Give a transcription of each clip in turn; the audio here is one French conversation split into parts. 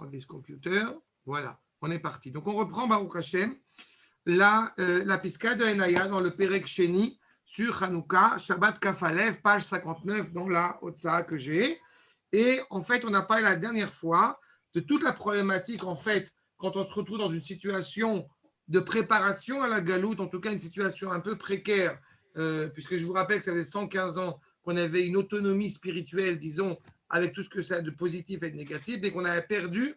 On this computer. Voilà, on est parti. Donc on reprend Baruch Hashem la Piska de Enaya dans le Perek Sheni sur Hanouka, Shabbat Kafalev, page 59 dans la Otsaha que j'ai. Et en fait, on a parlé la dernière fois de toute la problématique, en fait, quand on se retrouve dans une situation de préparation à la galoute, en tout cas une situation un peu précaire, puisque je vous rappelle que ça faisait 115 ans qu'on avait une autonomie spirituelle, disons, avec tout ce que ça a de positif et de négatif, mais qu'on avait perdu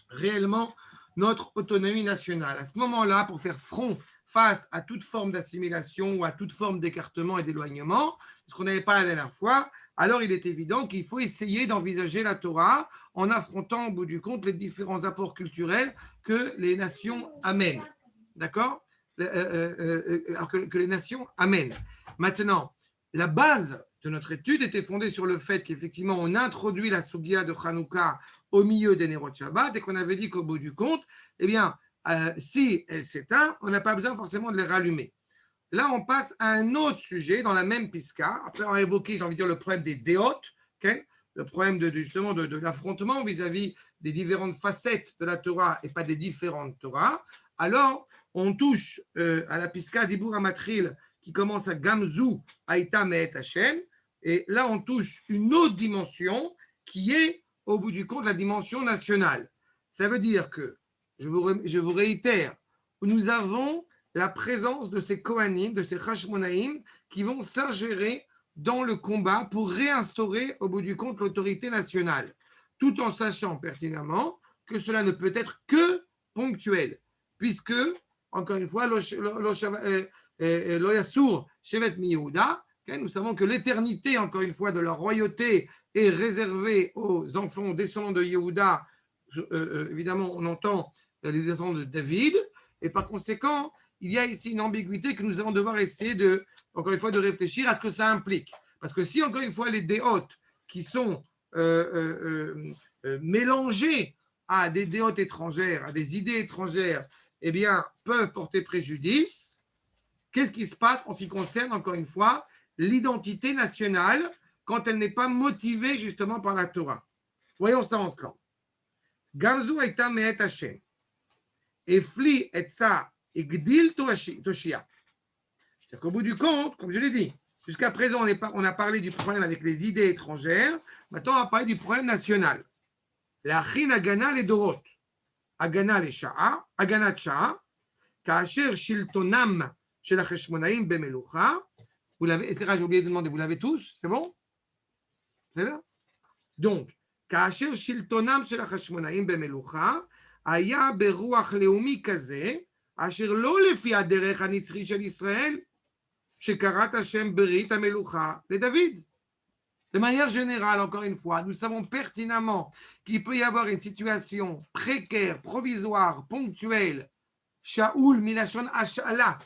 réellement notre autonomie nationale. À ce moment-là, pour faire front face à toute forme d'assimilation ou à toute forme d'écartement et d'éloignement, ce qu'on n'avait pas la dernière fois, alors il est évident qu'il faut essayer d'envisager la Torah en affrontant au bout du compte les différents apports culturels que les nations amènent. D'accord ? Alors que les nations amènent. Maintenant, la base de notre étude était fondée sur le fait qu'effectivement, on introduit la Sugia de Hanouka au milieu des Nerot Shabbat et qu'on avait dit qu'au bout du compte, eh bien, si elle s'éteint, on n'a pas besoin forcément de les rallumer. Là, on passe à un autre sujet dans la même Piska. Après, on a évoqué, j'ai envie de dire, le problème des déotes, okay, le problème justement de l'affrontement vis-à-vis des différentes facettes de la Torah et pas des différentes Torahs. Alors, on touche à la Piska d'Ibur Amatril qui commence à Gamzu, Aïta Me'et Hashem. Et là, on touche une autre dimension qui est, au bout du compte, la dimension nationale. Ça veut dire que, je vous réitère, nous avons la présence de ces Kohanim, de ces Hashmonaïm, qui vont s'ingérer dans le combat pour réinstaurer, au bout du compte, l'autorité nationale, tout en sachant pertinemment que cela ne peut être que ponctuel, puisque, encore une fois, Loyasour, Shevet Mi Yehuda, nous savons que l'éternité, encore une fois, de la royauté est réservée aux enfants descendants de Yehuda. Évidemment, on entend les descendants de David, et par conséquent, il y a ici une ambiguïté que nous allons devoir essayer de, encore une fois, de réfléchir à ce que ça implique. Parce que si, encore une fois, les déotes qui sont mélangées à des déotes étrangères, à des idées étrangères, eh bien, peuvent porter préjudice, qu'est-ce qui se passe en ce qui concerne, encore une fois, l'identité nationale quand elle n'est pas motivée justement par la Torah? Voyons ça ensemble. Gamzu Aïta Me'et Hashem. Efli Etza Igdil Toshia. C'est qu'au bout du compte, comme je l'ai dit, jusqu'à présent, on a parlé du problème avec les idées étrangères. Maintenant, on va parler du problème national. La Chin Agana les Dorot. Agana les Sha'a, Agana Sha'a, Kaasher Shiltonam chez la Cheshmonaïm Bemelucha. Vous l'avez, c'est vrai, j'ai oublié de demander, vous l'avez tous? C'est bon? C'est ça? Donc, Kaasher Shiltonam chez la Cheshmonaïm Bemelucha, Aya Beruach Leumi Kaze, Asher Lo Lefi Aderech Hanitzri Shel Israël, Shekarat Hashem Berit Amelucha, les David. De manière générale, encore une fois, nous savons pertinemment qu'il peut y avoir une situation précaire, provisoire, ponctuelle, Shaoul Milachon Ashala,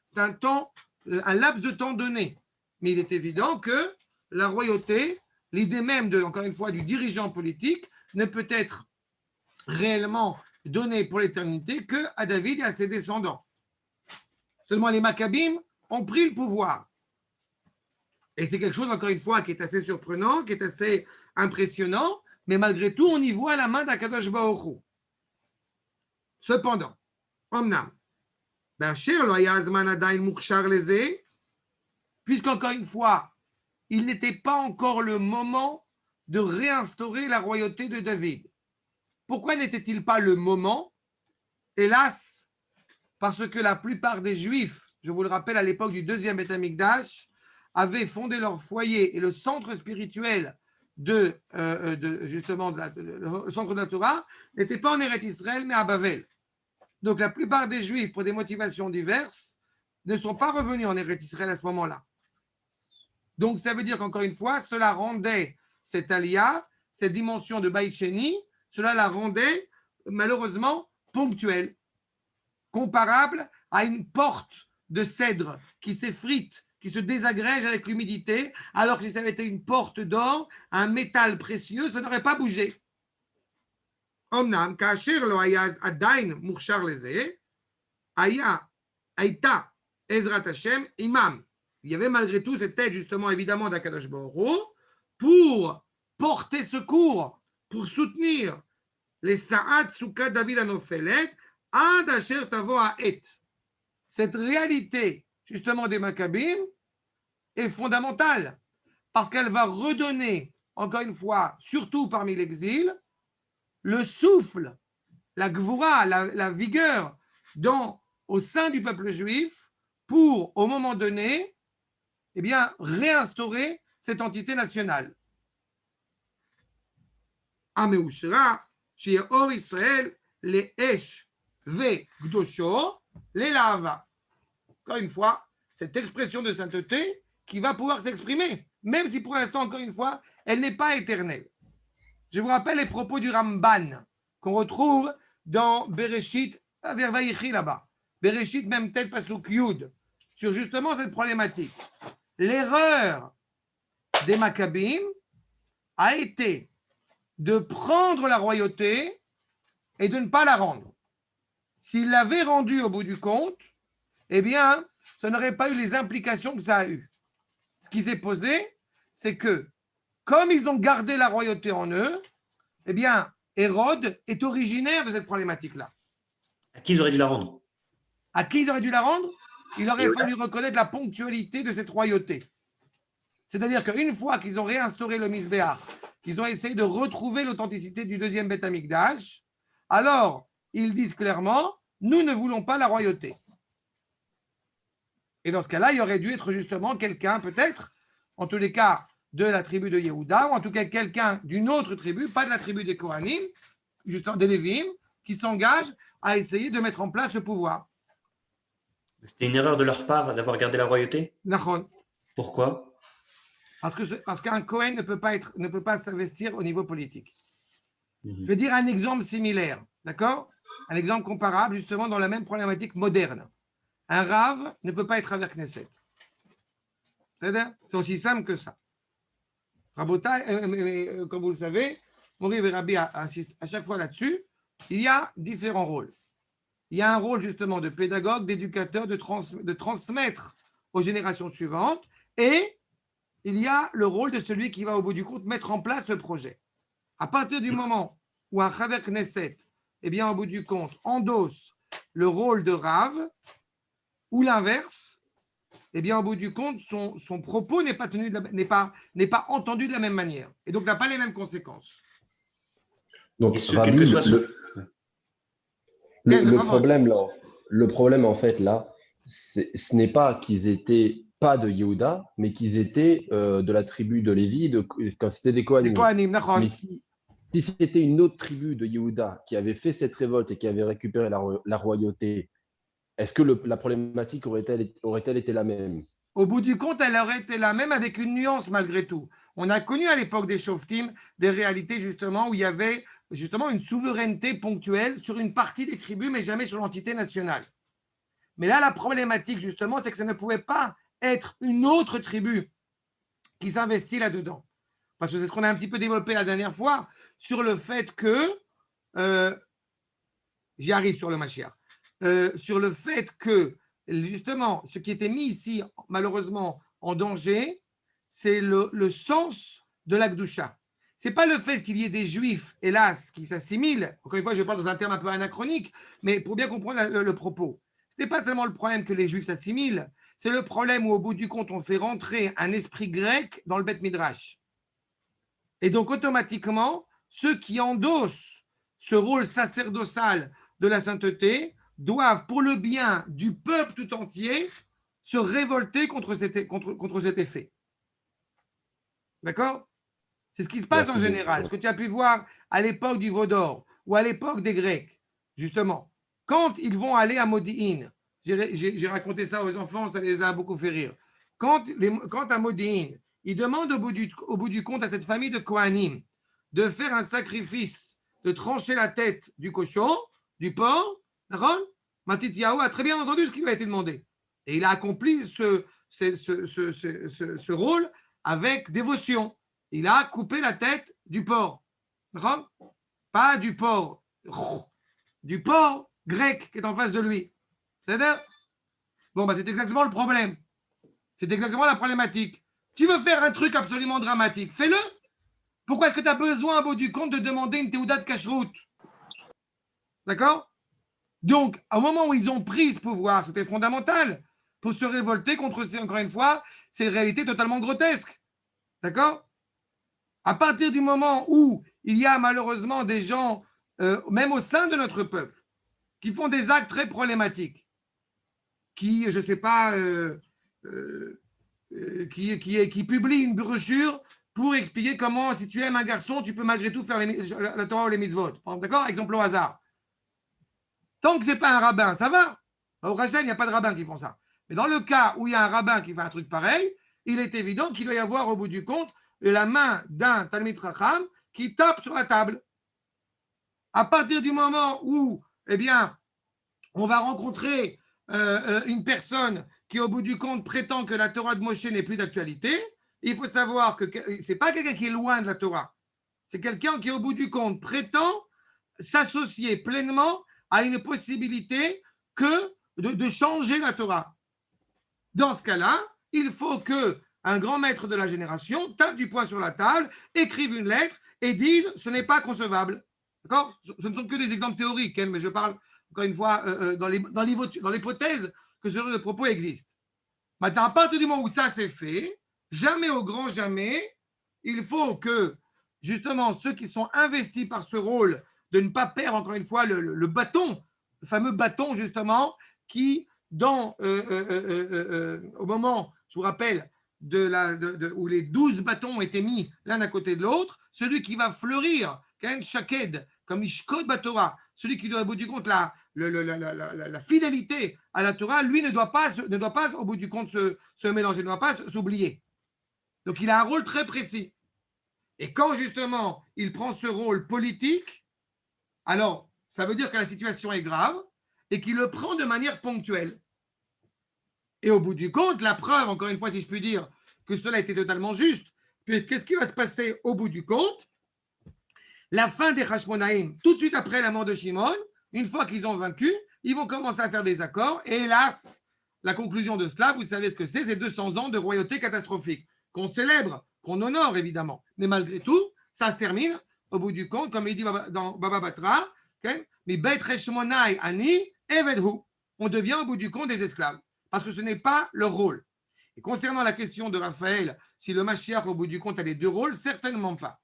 c'est un temps, un laps de temps donné. Mais il est évident que la royauté, l'idée même de, encore une fois, du dirigeant politique, ne peut être réellement donnée pour l'éternité qu'à David et à ses descendants. Seulement les Maccabim ont pris le pouvoir. Et c'est quelque chose, encore une fois, qui est assez surprenant, qui est assez impressionnant, mais malgré tout, on y voit la main d'Akadosh Baruch Hu. Cependant, Omnam, puisqu'encore une fois, il n'était pas encore le moment de réinstaurer la royauté de David. Pourquoi n'était-il pas le moment? Hélas, parce que la plupart des Juifs, je vous le rappelle, à l'époque du deuxième Beth Amikdash, avaient fondé leur foyer et le centre spirituel le centre de la Torah n'était pas en Eretz Israël, mais à Bavel. Donc la plupart des Juifs, pour des motivations diverses, ne sont pas revenus en Eretz Israël à ce moment-là. Donc ça veut dire qu'encore une fois, cela rendait cette alia, cette dimension de Beit Sheni, cela la rendait malheureusement ponctuelle, comparable à une porte de cèdre qui s'effrite, qui se désagrège avec l'humidité, alors que si ça avait été une porte d'or, un métal précieux, ça n'aurait pas bougé. Omnam, כאשר לא היה עדיין מוכשר לזה, הייתה עזרת השם עמם. Il y avait malgré tout cette aide justement évidemment d'Akadosh Baruch Hu pour porter secours, pour soutenir les Sa'at Souka David Anofelet, Ad Asher Tavo Ha'et. Cette réalité, justement, des Maccabim est fondamentale parce qu'elle va redonner, encore une fois, surtout parmi l'exil, le souffle, la gvoura, la vigueur au sein du peuple juif pour, au moment donné, eh bien, réinstaurer cette entité nationale. Ameushra, chez Or Israël, les Esh ve Gdosho, les Lava. Encore une fois, cette expression de sainteté qui va pouvoir s'exprimer, même si pour l'instant, encore une fois, elle n'est pas éternelle. Je vous rappelle les propos du Ramban qu'on retrouve dans Bereshit, vers Vaïchi là-bas. Bereshit, même tel Pasuk Yud, sur justement cette problématique. L'erreur des Maccabim a été de prendre la royauté et de ne pas la rendre. S'ils l'avaient rendue au bout du compte, eh bien, ça n'aurait pas eu les implications que ça a eu. Ce qui s'est posé, c'est que, comme ils ont gardé la royauté en eux, eh bien, Hérode est originaire de cette problématique-là. À qui ils auraient dû la rendre? À qui ils auraient dû la rendre? Il aurait fallu reconnaître la ponctualité de cette royauté. C'est-à-dire qu'une fois qu'ils ont réinstauré le Misbéach, qu'ils ont essayé de retrouver l'authenticité du deuxième Beth Amikdash, alors ils disent clairement, nous ne voulons pas la royauté. Et dans ce cas-là, il aurait dû être justement quelqu'un, peut-être, en tous les cas, de la tribu de Yehuda, ou en tout cas quelqu'un d'une autre tribu, pas de la tribu des Kohanim, justement des Lévim, qui s'engage à essayer de mettre en place ce pouvoir. C'était une erreur de leur part d'avoir gardé la royauté? Nachon. Pourquoi? Parce qu'un Kohen ne peut pas s'investir au niveau politique. Je vais dire un exemple similaire, d'accord? Un exemple comparable, justement, dans la même problématique moderne. Un Rav ne peut pas être avec Knesset. C'est-à-dire, c'est aussi simple que ça. Rabotai, comme vous le savez, Mori et Rabbi insistent à chaque fois là-dessus. Il y a différents rôles. Il y a un rôle justement de pédagogue, d'éducateur, de transmettre aux générations suivantes, et il y a le rôle de celui qui va au bout du compte mettre en place ce projet. À partir du moment où un Chaver Knesset, eh bien, au bout du compte, endosse le rôle de Rav, ou l'inverse, eh bien, au bout du compte, son propos n'est pas entendu de la même manière, et donc n'a pas les mêmes conséquences. Donc, Rabbi, le problème, en fait, là, ce n'est pas qu'ils étaient pas de Yehuda, mais qu'ils étaient de la tribu de Lévi, quand c'était des Kohanim. Mais si c'était une autre tribu de Yehuda qui avait fait cette révolte et qui avait récupéré la royauté, est-ce que la problématique aurait-elle été la même? Au bout du compte, elle aurait été la même avec une nuance malgré tout. On a connu à l'époque des Shoftim des réalités justement où il y avait justement une souveraineté ponctuelle sur une partie des tribus, mais jamais sur l'entité nationale. Mais là, la problématique justement, c'est que ça ne pouvait pas être une autre tribu qui s'investit là-dedans. Parce que c'est ce qu'on a un petit peu développé la dernière fois sur le fait que, j'y arrive sur le Mashiach, sur le fait que justement, ce qui était mis ici, malheureusement, en danger, c'est le sens de la Gdusha. Ce n'est pas le fait qu'il y ait des Juifs, hélas, qui s'assimilent. Encore une fois, je parle dans un terme un peu anachronique, mais pour bien comprendre le propos. Ce n'est pas tellement le problème que les Juifs s'assimilent, c'est le problème où, au bout du compte, on fait rentrer un esprit grec dans le Beth Midrash. Et donc, automatiquement, ceux qui endossent ce rôle sacerdotal de la sainteté doivent, pour le bien du peuple tout entier, se révolter contre cet effet. D'accord? C'est ce qui se passe en général. Ce que tu as pu voir à l'époque du Vaudor ou à l'époque des Grecs, justement. Quand ils vont aller à Modi'in, j'ai raconté ça aux enfants, ça les a beaucoup fait rire. Quand à Modi'in, ils demandent au bout du compte à cette famille de Kohanim de faire un sacrifice, de trancher la tête du cochon, du porc, Matityahu a très bien entendu ce qui lui a été demandé. Et il a accompli ce rôle avec dévotion. Il a coupé la tête du porc. Pas du porc. Du porc grec qui est en face de lui. C'est-à-dire, c'est exactement le problème. C'est exactement la problématique. Tu veux faire un truc absolument dramatique, fais-le. Pourquoi est-ce que tu as besoin, au bout du compte, de demander une théouda de cacheroute? D'accord? Donc, au moment où ils ont pris ce pouvoir, c'était fondamental pour se révolter contre, encore une fois, ces réalités totalement grotesques. D'accord? À partir du moment où il y a malheureusement des gens, même au sein de notre peuple, qui font des actes très problématiques, qui, je ne sais pas, qui publient une brochure pour expliquer comment, si tu aimes un garçon, tu peux malgré tout faire la Torah ou les mitzvot. D'accord? Exemple au hasard. Tant que ce n'est pas un rabbin, ça va. Au Rachel, il n'y a pas de rabbins qui font ça. Mais dans le cas où il y a un rabbin qui fait un truc pareil, il est évident qu'il doit y avoir au bout du compte la main d'un Talmid Chacham qui tape sur la table. À partir du moment où, eh bien, on va rencontrer une personne qui, au bout du compte, prétend que la Torah de Moshe n'est plus d'actualité, il faut savoir que ce n'est pas quelqu'un qui est loin de la Torah. C'est quelqu'un qui, au bout du compte, prétend s'associer pleinement à une possibilité que de changer la Torah. Dans ce cas-là, il faut qu'un grand maître de la génération tape du poing sur la table, écrive une lettre et dise ce n'est pas concevable. D'accord? Ce ne sont que des exemples théoriques, mais je parle encore une fois dans l'hypothèse que ce genre de propos existe. Maintenant, à partir du moment où ça s'est fait, jamais au grand jamais, il faut que justement ceux qui sont investis par ce rôle de ne pas perdre encore une fois le bâton, le fameux bâton justement qui, au moment, je vous rappelle, où les 12 bâtons ont été mis l'un à côté de l'autre, celui qui va fleurir, Shaked, comme Ishkod Batora, celui qui doit au bout du compte la fidélité à la Torah, lui ne doit pas au bout du compte se mélanger, ne doit pas s'oublier. Donc il a un rôle très précis. Et quand justement il prend ce rôle politique, alors ça veut dire que la situation est grave et qu'il le prend de manière ponctuelle. Et au bout du compte, la preuve, encore une fois, si je puis dire, que cela était totalement juste, puis qu'est-ce qui va se passer au bout du compte? La fin des Hashmonaïm, tout de suite après la mort de Shimon, une fois qu'ils ont vaincu, ils vont commencer à faire des accords. Et hélas, la conclusion de cela, vous savez ce que c'est 200 ans de royauté catastrophique, qu'on célèbre, qu'on honore évidemment. Mais malgré tout, ça se termine au bout du compte, comme il dit dans Baba Batra, mais Beit Hashmonai Ani Evedhu. On devient au bout du compte des esclaves, parce que ce n'est pas leur rôle. Et concernant la question de Raphaël, si le Mashiach, au bout du compte, a les deux rôles, certainement pas.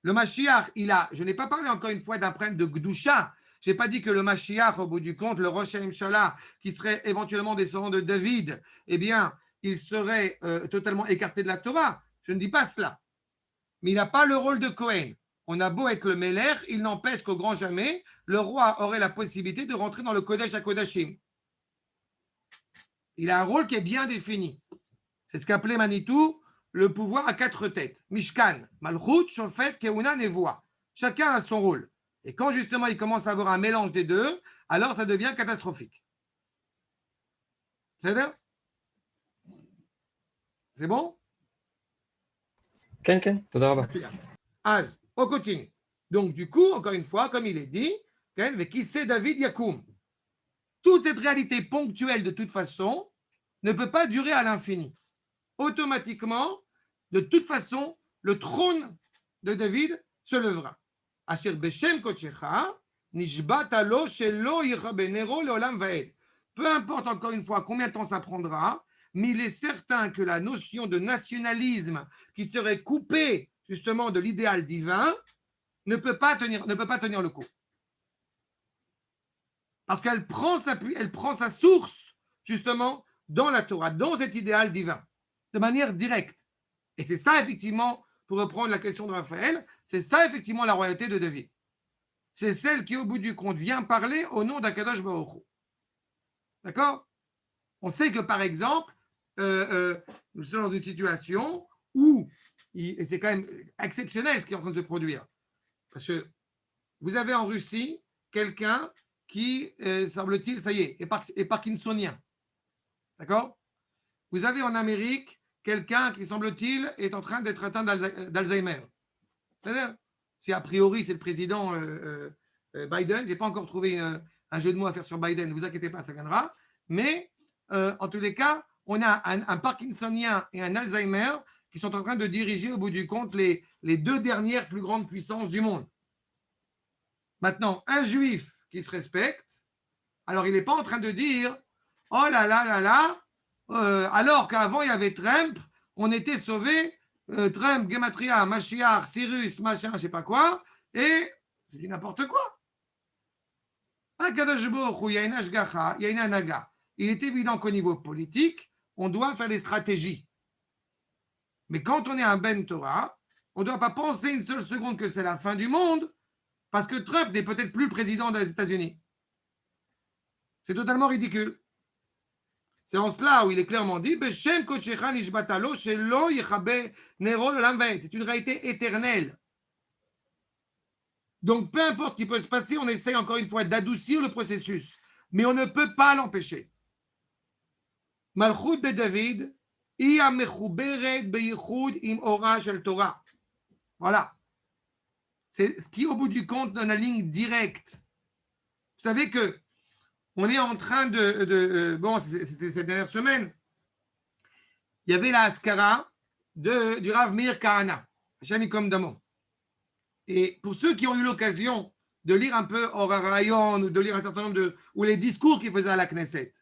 Le Mashiach, je n'ai pas parlé encore une fois d'un problème de Gdusha. Je n'ai pas dit que le Mashiach, au bout du compte, le Rosh HaMshala, qui serait éventuellement descendant de David, eh bien, il serait totalement écarté de la Torah. Je ne dis pas cela. Mais il n'a pas le rôle de Cohen. On a beau être le Meler, il n'empêche qu'au grand jamais, le roi aurait la possibilité de rentrer dans le Kodesh HaKodashim. Il a un rôle qui est bien défini. C'est ce qu'appelait Manitou le pouvoir à 4 têtes. Mishkan, Malchut, Shofet, Keuna, Nevoa. Chacun a son rôle. Et quand justement il commence à avoir un mélange des deux, alors ça devient catastrophique. C'est bon? Ken, toda rabba. Az, on continue. Donc du coup, encore une fois, comme il est dit, qui c'est David Yakoum. Toute cette réalité ponctuelle de toute façon ne peut pas durer à l'infini. Automatiquement, de toute façon, le trône de David se levera. Asher beshem kochecha, nishbat alo shelo yichabenero leolam vaed. Peu importe encore une fois combien de temps ça prendra, mais il est certain que la notion de nationalisme qui serait coupée justement de l'idéal divin ne peut pas tenir le coup. Parce qu'elle prend sa source justement dans la Torah, dans cet idéal divin, de manière directe. Et c'est ça, effectivement, pour reprendre la question de Raphaël, c'est ça, effectivement, la royauté de David. C'est celle qui, au bout du compte, vient parler au nom d'Akadosh Baruch Hu. D'accord? On sait que, par exemple, nous sommes dans une situation où, et c'est quand même exceptionnel ce qui est en train de se produire, parce que vous avez en Russie quelqu'un qui, semble-t-il, ça y est parkinsonien. D'accord? Vous avez en Amérique quelqu'un qui, semble-t-il, est en train d'être atteint d'Alzheimer. C'est-à-dire, si a priori c'est le président Biden, je n'ai pas encore trouvé un jeu de mots à faire sur Biden, ne vous inquiétez pas, ça viendra. Mais en tous les cas, on a un parkinsonien et un Alzheimer qui sont en train de diriger au bout du compte les deux dernières plus grandes puissances du monde. Maintenant, un juif qui se respecte, alors il n'est pas en train de dire « Oh là là là là, alors qu'avant il y avait Trump, on était sauvés, Trump, Gematria, Mashiach, Cyrus, machin, je ne sais pas quoi, et c'est du n'importe quoi. » Akadosh Baruch Hu, il y a une ashgacha, il y a une anaga. Il est évident qu'au niveau politique, on doit faire des stratégies. Mais quand on est un Ben Torah, on ne doit pas penser une seule seconde que c'est la fin du monde, parce que Trump n'est peut-être plus président des États-Unis. C'est totalement ridicule. C'est en cela où il est clairement dit c'est une réalité éternelle. Donc, peu importe ce qui peut se passer, on essaye encore une fois d'adoucir le processus. Mais on ne peut pas l'empêcher. Malchut be David, voilà. C'est ce qui, au bout du compte, donne la ligne directe. Vous savez que on est en train bon, c'était cette dernière semaine, il y avait la Haskara du Rav Meir Kahana, Hashem Yikom Damo. Et pour ceux qui ont eu l'occasion de lire un peu Or HaRayon ou de lire un certain nombre ou les discours qu'il faisait à la Knesset,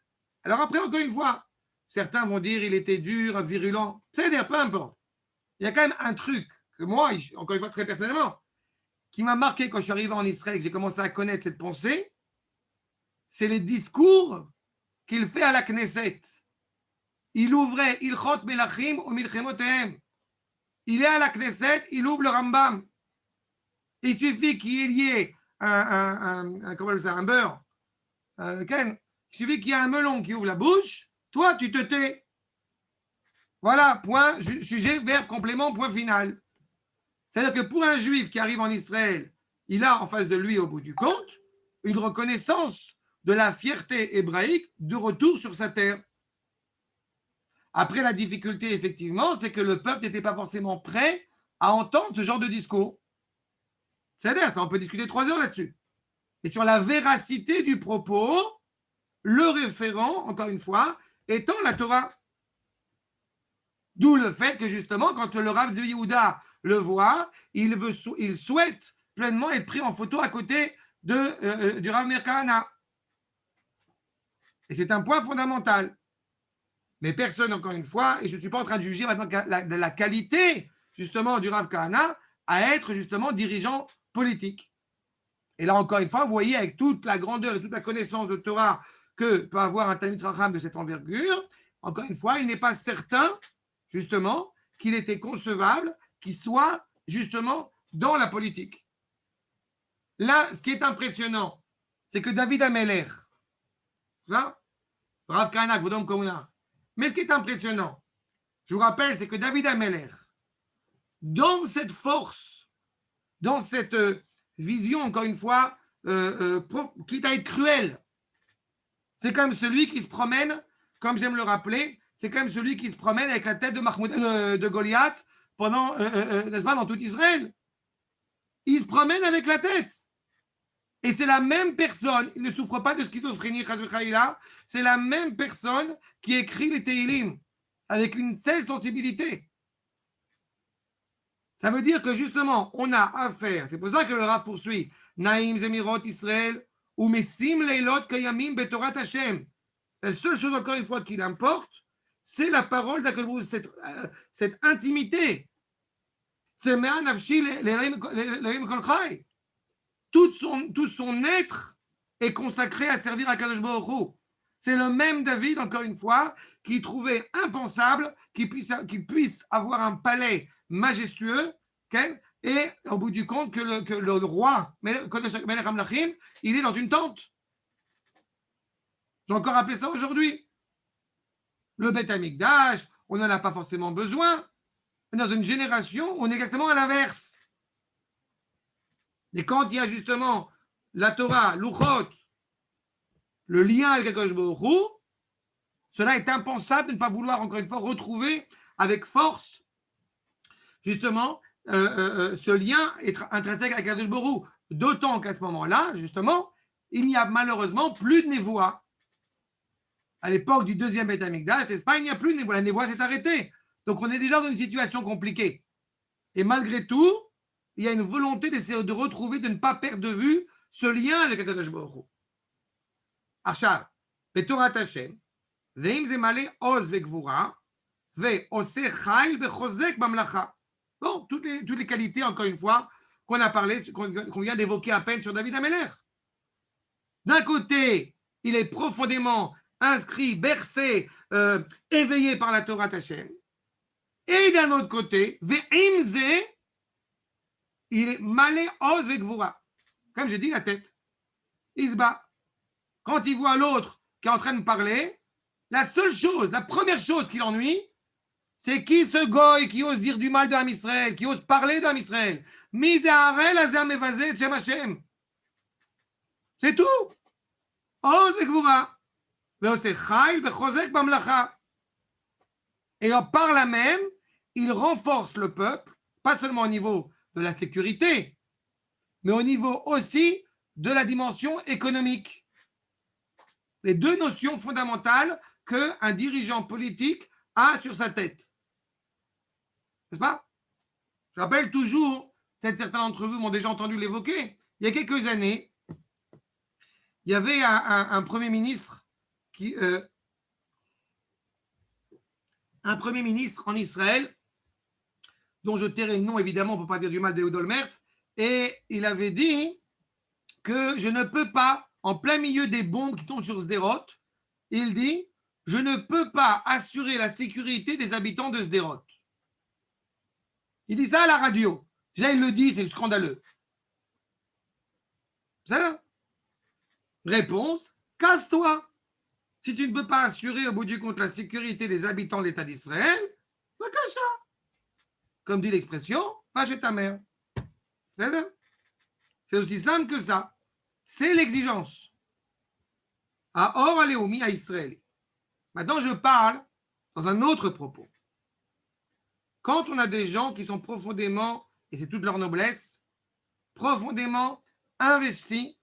alors après, encore une fois, certains vont dire il était dur, virulent, c'est-à-dire, peu importe. Il y a quand même un truc que moi, encore une fois, très personnellement, qui m'a marqué quand je suis arrivé en Israël et que j'ai commencé à connaître cette pensée, c'est les discours qu'il fait à la Knesset. Il ouvrait Ilchot Melachim ou Milchemotehem. Il est à la Knesset, il ouvre le Rambam. Il suffit qu'il y ait un beurre, il suffit qu'il y ait un melon qui ouvre la bouche, toi tu te tais. Voilà, point, sujet, verbe, complément, point final. C'est-à-dire que pour un juif qui arrive en Israël, il a en face de lui, au bout du compte, une reconnaissance de la fierté hébraïque de retour sur sa terre. Après, la difficulté, effectivement, c'est que le peuple n'était pas forcément prêt à entendre ce genre de discours. C'est-à-dire, ça, on peut discuter 3 heures là-dessus. Et sur la véracité du propos, le référent, encore une fois, étant la Torah. D'où le fait que, justement, quand le Rav Zvi Yehuda le voit, il souhaite pleinement être pris en photo à côté du Rav Meir Kahana. Et c'est un point fondamental. Mais personne, encore une fois, et je ne suis pas en train de juger maintenant de la qualité, justement, du Rav Kahana à être, justement, dirigeant politique. Et là, encore une fois, vous voyez, avec toute la grandeur et toute la connaissance de Torah que peut avoir un Talmid Chacham de cette envergure, encore une fois, il n'est pas certain, justement, qu'il était concevable qu'il soit, justement, dans la politique. Là, ce qui est impressionnant, c'est que David Ameler, là, Rav Kahana, Kvodom Komuna. Mais ce qui est impressionnant, je vous rappelle, c'est que David Ameler, dans cette force, dans cette vision, encore une fois, quitte à être cruelle, c'est comme celui qui se promène, comme j'aime le rappeler, c'est comme celui qui se promène avec la tête de Goliath pendant, n'est-ce pas, dans tout Israël. Il se promène avec la tête. Et c'est la même personne, il ne souffre pas de schizophrénie, c'est la même personne qui écrit les Tehillim avec une telle sensibilité. Ça veut dire que justement, on a affaire, c'est pour ça que le Rav poursuit, Naïm Zemirot Israël, ou Mesim Leilot Kayamim Betorat Hashem. La seule chose, encore une fois, qui l'importe, c'est la parole d'Akadosh, cette intimité. C'est Me'an Nafshi Le'im Kol Chai. Tout son être est consacré à servir à Kadosh Baruch Hu. C'est le même David, encore une fois, qui trouvait impensable qu'il puisse avoir un palais majestueux, okay, et au bout du compte, que le roi, Melech HaMelachim, il est dans une tente. J'ai encore appelé ça aujourd'hui. Le Beth Amikdash, on n'en a pas forcément besoin. Dans une génération, on est exactement à l'inverse. Et quand il y a justement la Torah, l'Uchot, le lien avec Akadosh Baruch Hu, cela est impensable de ne pas vouloir, encore une fois, retrouver avec force, justement, ce lien intrinsèque avec Akadosh Baruch Hu. D'autant qu'à ce moment-là, justement, il n'y a malheureusement plus de névoie. À l'époque du deuxième Beth Amikdash, l'Espagne, il n'y a plus de névoie. La névoie s'est arrêtée. Donc, on est déjà dans une situation compliquée. Et malgré tout, il y a une volonté d'essayer de retrouver, de ne pas perdre de vue ce lien avec Akadosh Baruch Hu. עכשיו, בתורת השם, ואם זה מלא עוז וגבורה, ועושה חיל וחוזק במלאכה. Bon, toutes les qualités, encore une fois, qu'on a parlé, qu'on vient d'évoquer à peine sur David Amelech. D'un côté, il est profondément inscrit, bercé, éveillé par la Torah Hashem. Et d'un autre côté, ve'im ze, il est malé oz ve'gvura. Comme je dis, la tête. Il se bat. Quand il voit l'autre qui est en train de parler, la seule chose, la première chose qui l'ennuie, c'est qui ce goy qui ose dire du mal d'Am Israël, qui ose parler d'Am Israël. C'est tout. Oz ve'gvura. Ve'ose chayil ve'chozek b'mlacha. Et par là même, il renforce le peuple, pas seulement au niveau de la sécurité, mais au niveau aussi de la dimension économique. Les deux notions fondamentales qu'un dirigeant politique a sur sa tête. N'est-ce pas? Je rappelle toujours, peut-être certains d'entre vous m'ont déjà entendu l'évoquer, il y a quelques années, il y avait un premier ministre un premier ministre en Israël, dont je tairai le nom, évidemment, pour ne pas dire du mal d'Ehud Olmert, et il avait dit que je ne peux pas, en plein milieu des bombes qui tombent sur Sderot, il dit, je ne peux pas assurer la sécurité des habitants de Sderot. Il dit ça à la radio. Déjà, il le dit, c'est scandaleux. C'est ça. Réponse, casse-toi. Si tu ne peux pas assurer au bout du compte la sécurité des habitants de l'État d'Israël, va cacher. Comme dit l'expression, va chez ta mère. C'est aussi simple que ça. C'est l'exigence. À Or Aleoumi à Israël. Maintenant, je parle dans un autre propos. Quand on a des gens qui sont profondément, et c'est toute leur noblesse, profondément investis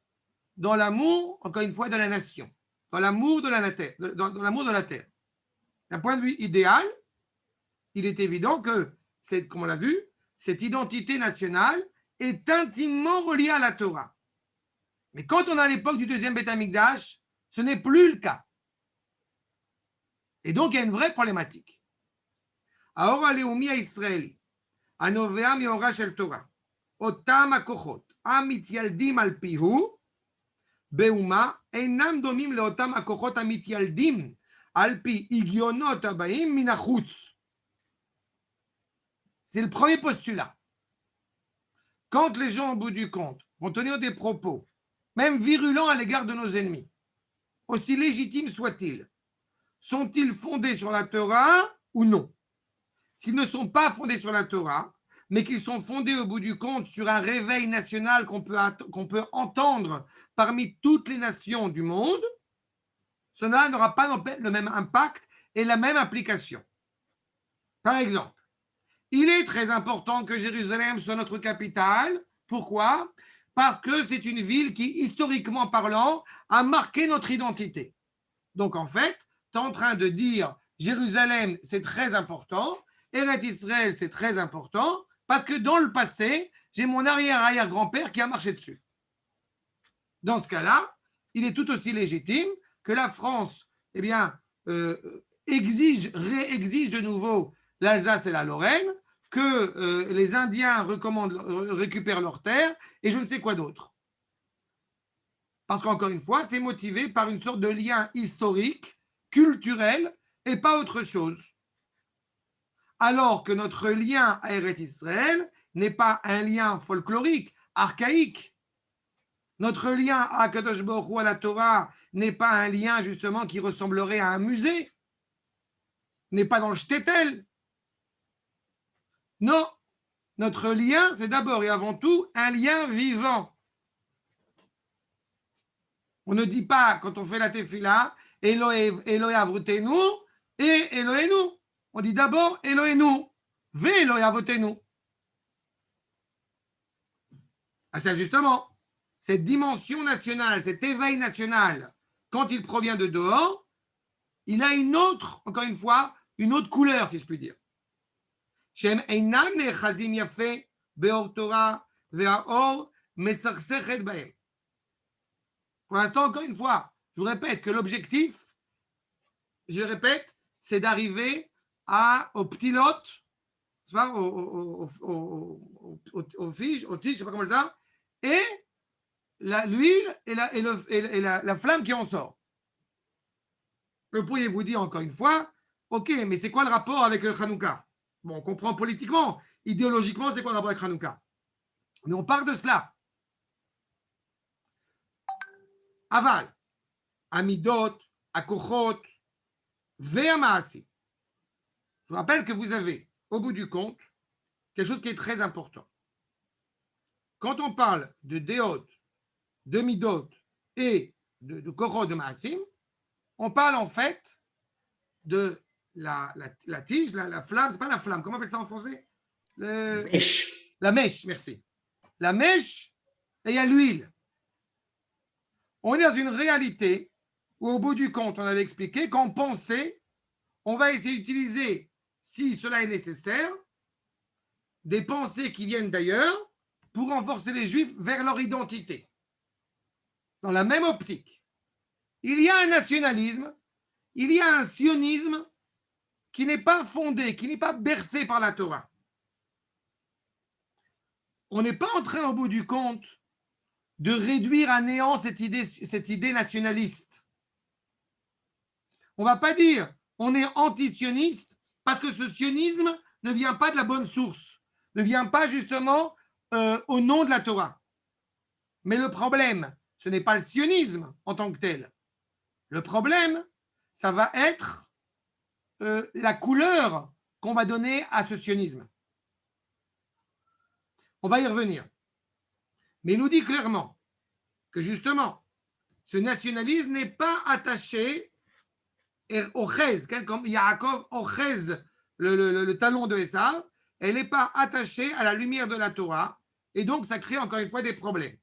dans l'amour, encore une fois, de la nation, dans l'amour de la terre, dans l'amour de la terre. D'un point de vue idéal, il est évident que, comme on l'a vu, cette identité nationale est intimement reliée à la Torah. Mais quand on est à l'époque du deuxième Beth Amikdash, ce n'est plus le cas. Et donc, il y a une vraie problématique. האור הלאומי הישראלי, הנובע מאורה של תורה, אותם הכוחות המתיילדים על פיהו, באומה אינם דומים לאותם הכוחות המתיילדים על פי הגיונות הבאים מן החוץ. C'est le premier postulat. Quand les gens, au bout du compte, vont tenir des propos, même virulents à l'égard de nos ennemis, aussi légitimes soient-ils, sont-ils fondés sur la Torah ou non? S'ils ne sont pas fondés sur la Torah, mais qu'ils sont fondés au bout du compte sur un réveil national qu'on peut entendre parmi toutes les nations du monde, cela n'aura pas le même impact et la même application. Par exemple, il est très important que Jérusalem soit notre capitale. Pourquoi? Parce que c'est une ville qui, historiquement parlant, a marqué notre identité. Donc en fait, tu es en train de dire Jérusalem, c'est très important, Eretz Israël, c'est très important, parce que dans le passé, j'ai mon arrière-arrière-grand-père qui a marché dessus. Dans ce cas-là, il est tout aussi légitime que la France, eh bien, réexige de nouveau l'Alsace et la Lorraine, que les Indiens récupèrent leurs terres et je ne sais quoi d'autre. Parce qu'encore une fois, c'est motivé par une sorte de lien historique, culturel et pas autre chose. Alors que notre lien à Eretz Israël n'est pas un lien folklorique, archaïque. Notre lien à Kadosh Baruch Hu, à la Torah, n'est pas un lien justement qui ressemblerait à un musée, n'est pas dans le shtetl. Non, notre lien, c'est d'abord et avant tout un lien vivant. On ne dit pas, quand on fait la tefila, Elohe Avrutenu et Elohenu. On dit d'abord Elohenu, ve Elohe Avotenu. Ah, c'est justement cette dimension nationale, cet éveil national, quand il provient de dehors, il a une autre, encore une fois, une autre couleur, si je puis dire. שהם אינם נאחזים יפה באור תורה והאור מסכסכת בהם. Pour l'instant, encore une fois, je vous répète que l'objectif, je répète, c'est d'arriver au petit lot, au fiche, au tige, je ne sais pas comment ça, et l'huile et la flamme qui en sort. Vous pourriez vous dire encore une fois, ok, mais c'est quoi le rapport avec Hanouka? Bon, on comprend politiquement, idéologiquement, c'est quoi le rapport avec Hanouka? Mais on part de cela. Aval, Amidot, Akochot, Ve'amasi. Je vous rappelle que vous avez, au bout du compte, quelque chose qui est très important. Quand on parle de Déot, de Midot et de Kochot, de Maasim, on parle en fait de la tige, la flamme, c'est pas la flamme, comment on appelle ça en français? Mèche. La mèche, merci. La mèche, et il y a l'huile. On est dans une réalité où, au bout du compte, on avait expliqué qu'en pensée, on va essayer d'utiliser, si cela est nécessaire, des pensées qui viennent d'ailleurs pour renforcer les Juifs vers leur identité. Dans la même optique, il y a un nationalisme, il y a un sionisme qui n'est pas fondé, qui n'est pas bercé par la Torah. On n'est pas en train, au bout du compte, de réduire à néant cette idée nationaliste. On ne va pas dire on est anti-sioniste parce que ce sionisme ne vient pas de la bonne source, ne vient pas justement au nom de la Torah. Mais le problème, ce n'est pas le sionisme en tant que tel. Le problème, ça va être la couleur qu'on va donner à ce sionisme. On va y revenir. Mais il nous dit clairement que justement, ce nationalisme n'est pas attaché au chez, comme Yaakov ochez le talon de Esav, elle n'est pas attachée à la lumière de la Torah, et donc ça crée encore une fois des problèmes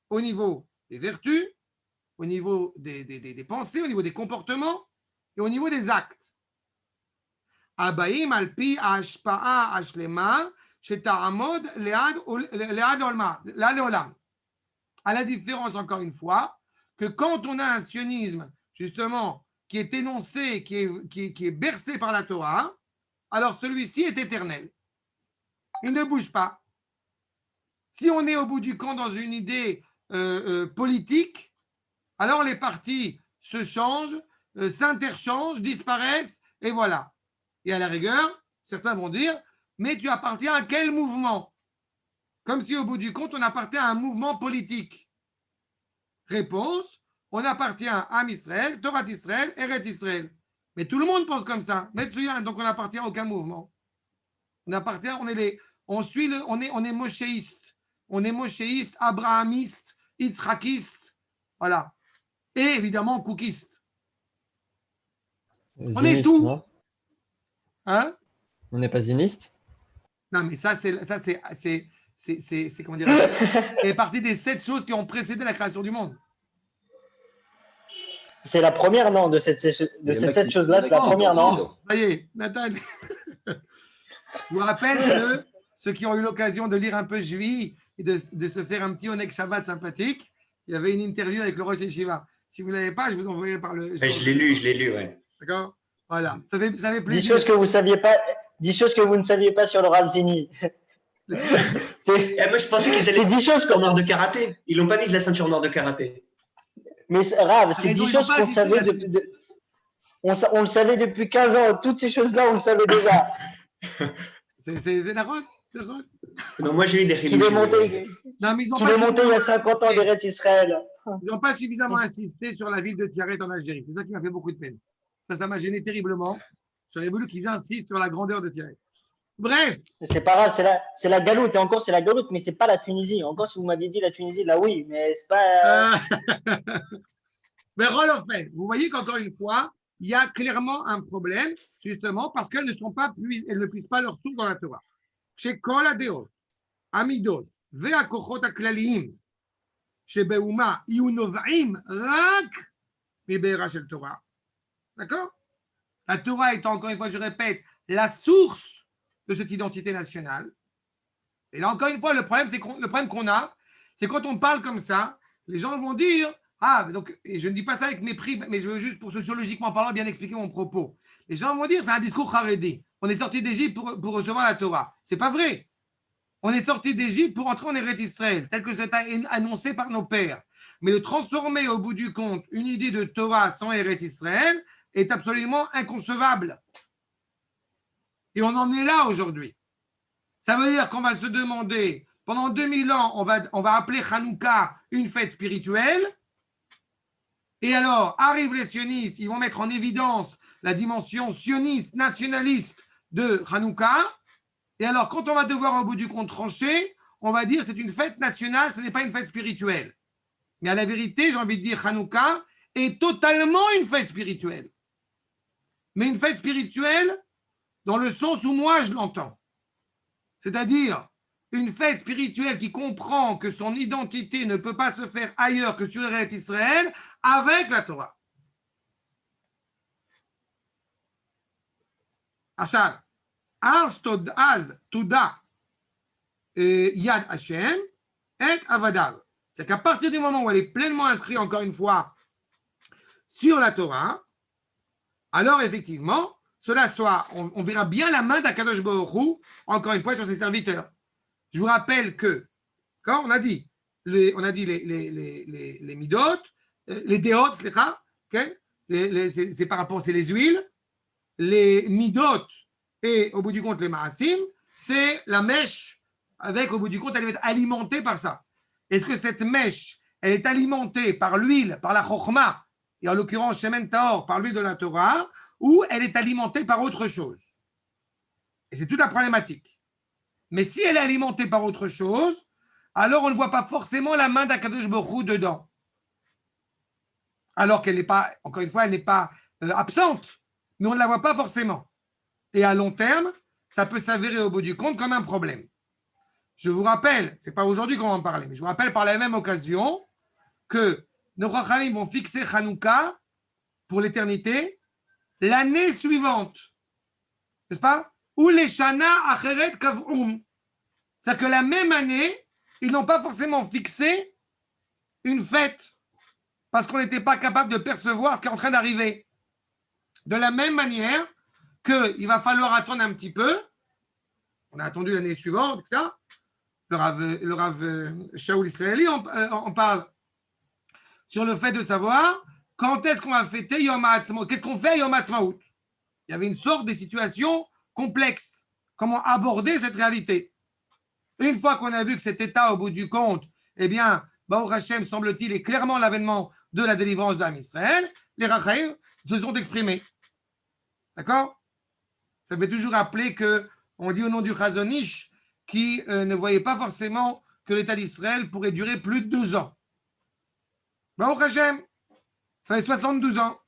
au niveau des vertus, au niveau des pensées, au niveau des comportements et au niveau des actes. Abaim alpi ashpa'a ashlema sheta'amod le'ad olam. À la différence, encore une fois, que quand on a un sionisme, justement, qui est énoncé, qui est bercé par la Torah, alors celui-ci est éternel. Il ne bouge pas. Si on est au bout du compte dans une idée politique, alors les partis se changent, s'interchangent, disparaissent, et voilà. Et à la rigueur, certains vont dire, mais tu appartiens à quel mouvement? Comme si au bout du compte, on appartient à un mouvement politique. Réponse, on appartient à Am Israël, Torah d'Israël, Eret Israël. Mais tout le monde pense comme ça. Metsuyan, donc on n'appartient à aucun mouvement. On appartient, on est moshéiste. On est moshéiste, abrahamiste, yitzhakiste, voilà. Et évidemment, cookiste. On est tout. Non, Hein? on n'est pas ziniste. Non, mais ça, c'est comment dire, c'est partie des 7 choses qui ont précédé la création du monde. C'est la première, non, de ces 7 choses-là, c'est la première, non? Ça y est, Nathan. Je vous rappelle que ceux qui ont eu l'occasion de lire un peu Juif et de se faire un petit Onek Shabbat sympathique, il y avait une interview avec le Rosh Yeshiva. Si vous ne l'avez pas, je vous envoie par le. Ouais, je l'ai lu, ouais. D'accord? Voilà, ça fait 10 plaisir. choses que vous saviez pas, 10 choses que vous ne saviez pas sur le Rav Zini. Moi, je pensais qu'ils allaient C'est 10 choses en noir de karaté. Ils n'ont pas mis la ceinture noire de karaté. Mais Rav, c'est 10 choses qu'on savait on le savait depuis 15 ans. Toutes ces choses-là, on le savait déjà. C'est Naron. Non, moi, j'ai eu des Qu'il est monté il y a 50 ans d'Eretz Israël. Ils n'ont pas suffisamment insisté sur la ville de Tiaret en Algérie. C'est ça qui m'a fait beaucoup de peine. Ça m'a gêné terriblement. J'aurais voulu qu'ils insistent sur la grandeur de Tiaret. Bref. C'est pas grave, c'est la galoute. Et encore, c'est la galoute, mais c'est pas la Tunisie. Encore, si vous m'aviez dit la Tunisie, là, oui, mais c'est pas. Mais Rolofel, vous voyez qu'encore une fois, il y a clairement un problème, justement, parce qu'elles ne puissent pas leur tour dans la Torah. Chez Kol Adeot, Amidot, Ve'akochot HaKlaliyim, chez Be'uma, Yunov'im, Rak, Mibe'era shel Torah. D'accord? La Torah étant, encore une fois, je répète, la source de cette identité nationale. Et là, encore une fois, le problème qu'on a, c'est quand on parle comme ça, les gens vont dire Ah, donc, et je ne dis pas ça avec mépris, mais je veux juste, pour sociologiquement parlant, bien expliquer mon propos. Les gens vont dire, c'est un discours haredi. On est sorti d'Égypte pour recevoir la Torah. C'est pas vrai. On est sorti d'Égypte pour entrer en Eretz Israël, tel que c'est annoncé par nos pères. Mais de transformer au bout du compte une idée de Torah sans Eretz Israël est absolument inconcevable. Et on en est là aujourd'hui. Ça veut dire qu'on va se demander, pendant 2000 ans, on va appeler Hanouka une fête spirituelle. Et alors, arrivent les sionistes, ils vont mettre en évidence la dimension sioniste, nationaliste de Hanouka. Et alors, quand on va devoir au bout du compte trancher, on va dire c'est une fête nationale, ce n'est pas une fête spirituelle. Mais à la vérité, j'ai envie de dire Hanouka est totalement une fête spirituelle. Mais une fête spirituelle dans le sens où moi je l'entends. C'est-à-dire une fête spirituelle qui comprend que son identité ne peut pas se faire ailleurs que sur Eretz Israël avec la Torah. Achab, Az Tuda Yad Hashem et Avadav. C'est qu'à partir du moment où elle est pleinement inscrite, encore une fois, sur la Torah, alors effectivement, cela soit, on verra bien la main d'Akadosh Baruch Hu, encore une fois, sur ses serviteurs. Je vous rappelle que, quand on a dit les midot, les déot, okay? C'est par rapport, c'est les huiles, les midot et au bout du compte les maasim, c'est la mèche avec au bout du compte, elle va être alimentée par ça. Est-ce que cette mèche, elle est alimentée par l'huile, par la chokhma, et en l'occurrence shemen tahor, par l'huile de la Torah, ou elle est alimentée par autre chose? Et c'est toute la problématique. Mais si elle est alimentée par autre chose, alors on ne voit pas forcément la main d'Akadosh Baruch Hu dedans. Alors qu'elle n'est pas, encore une fois, elle n'est pas absente, mais on ne la voit pas forcément. Et à long terme, ça peut s'avérer au bout du compte comme un problème. Je vous rappelle, ce n'est pas aujourd'hui qu'on va en parler, mais je vous rappelle par la même occasion que nos Chachamim vont fixer Hanouka pour l'éternité l'année suivante. N'est-ce pas? Ou les Shana Acheret Kav'um. C'est-à-dire que la même année, ils n'ont pas forcément fixé une fête parce qu'on n'était pas capable de percevoir ce qui est en train d'arriver. De la même manière qu'il va falloir attendre un petit peu, on a attendu l'année suivante, etc. Le Rav Shaul Israeli en parle sur le fait de savoir quand est-ce qu'on va fêter Yom HaAtzmaut. Qu'est-ce qu'on fait à Yom HaAtzmaut? Il y avait une sorte de situation complexe. Comment aborder cette réalité? Une fois qu'on a vu que cet état, au bout du compte, eh bien, Baruch Hashem, semble-t-il, est clairement l'avènement de la délivrance d'Am Israël, les Rachaïm se sont exprimés. D'accord? Ça me fait toujours rappeler qu'on dit au nom du Chazonish qui ne voyait pas forcément que l'État d'Israël pourrait durer plus de 12 ans. Baruch Hashem, ça fait 72 ans.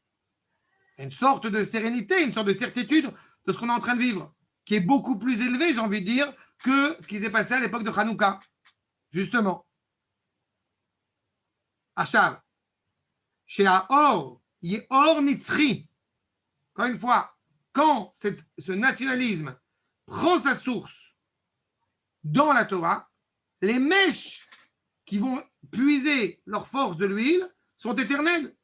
Une sorte de sérénité, une sorte de certitude de ce qu'on est en train de vivre, qui est beaucoup plus élevé, j'ai envie de dire, que ce qui s'est passé à l'époque de Hanouka, justement. Achav, chez Aor, Yehor Nitzri, encore une fois, quand ce nationalisme prend sa source dans la Torah, les mèches qui vont puiser leur force de l'huile sont éternelles.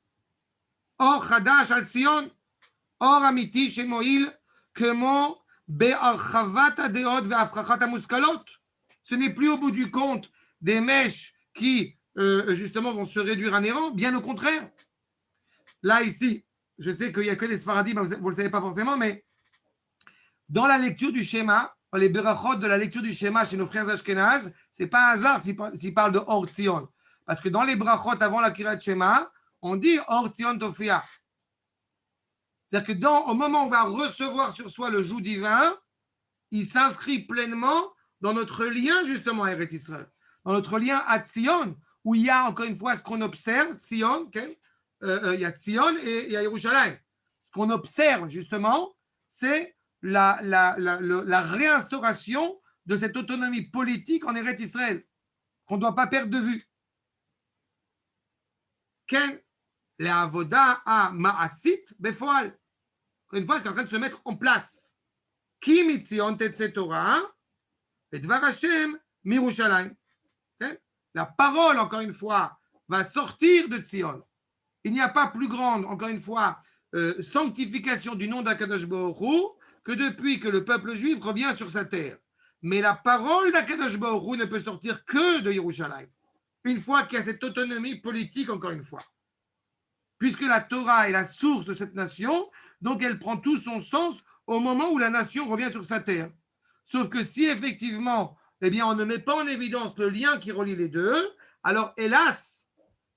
Or Chadash al Sion, Or Amiti Shemoil, Kemo Be'archavat Adeot Ve'afrachat Amuskalot. Ce n'est plus au bout du compte des mèches qui, justement, vont se réduire à néant, bien au contraire. Là, ici, je sais qu'il n'y a que les Sfaradim, vous ne le savez pas forcément, mais dans la lecture du schéma, dans les berachot de la lecture du schéma chez nos frères Ashkenaz, ce n'est pas un hasard s'ils parlent de Or Tzion. Parce que dans les brachot avant la Kirat Shema, on dit Or Tzion Tofia. C'est-à-dire que au moment où on va recevoir sur soi le joug divin, il s'inscrit pleinement dans notre lien justement à Eretz Israël, dans notre lien à Tzion, où il y a encore une fois ce qu'on observe, Tzion, okay? Il y a Tzion et il y a Yerushalayim. Ce qu'on observe justement, c'est la réinstauration de cette autonomie politique en Eretz Israël, qu'on ne doit pas perdre de vue. Ken la avoda a ma'asit befoal. Encore une fois, c'est en train de se mettre en place. Ki mitzion tetze Torah et dvar Hashem mirushalayim. La parole, encore une fois, va sortir de Tzion. Il n'y a pas plus grande, encore une fois, sanctification du nom d'Akadosh Baruch Hu que depuis que le peuple juif revient sur sa terre. Mais la parole d'Akadosh Baruch Hu ne peut sortir que de Yerushalayim. Une fois qu'il y a cette autonomie politique, encore une fois. Puisque la Torah est la source de cette nation, donc elle prend tout son sens au moment où la nation revient sur sa terre. Sauf que si effectivement, eh bien, on ne met pas en évidence le lien qui relie les deux, alors hélas,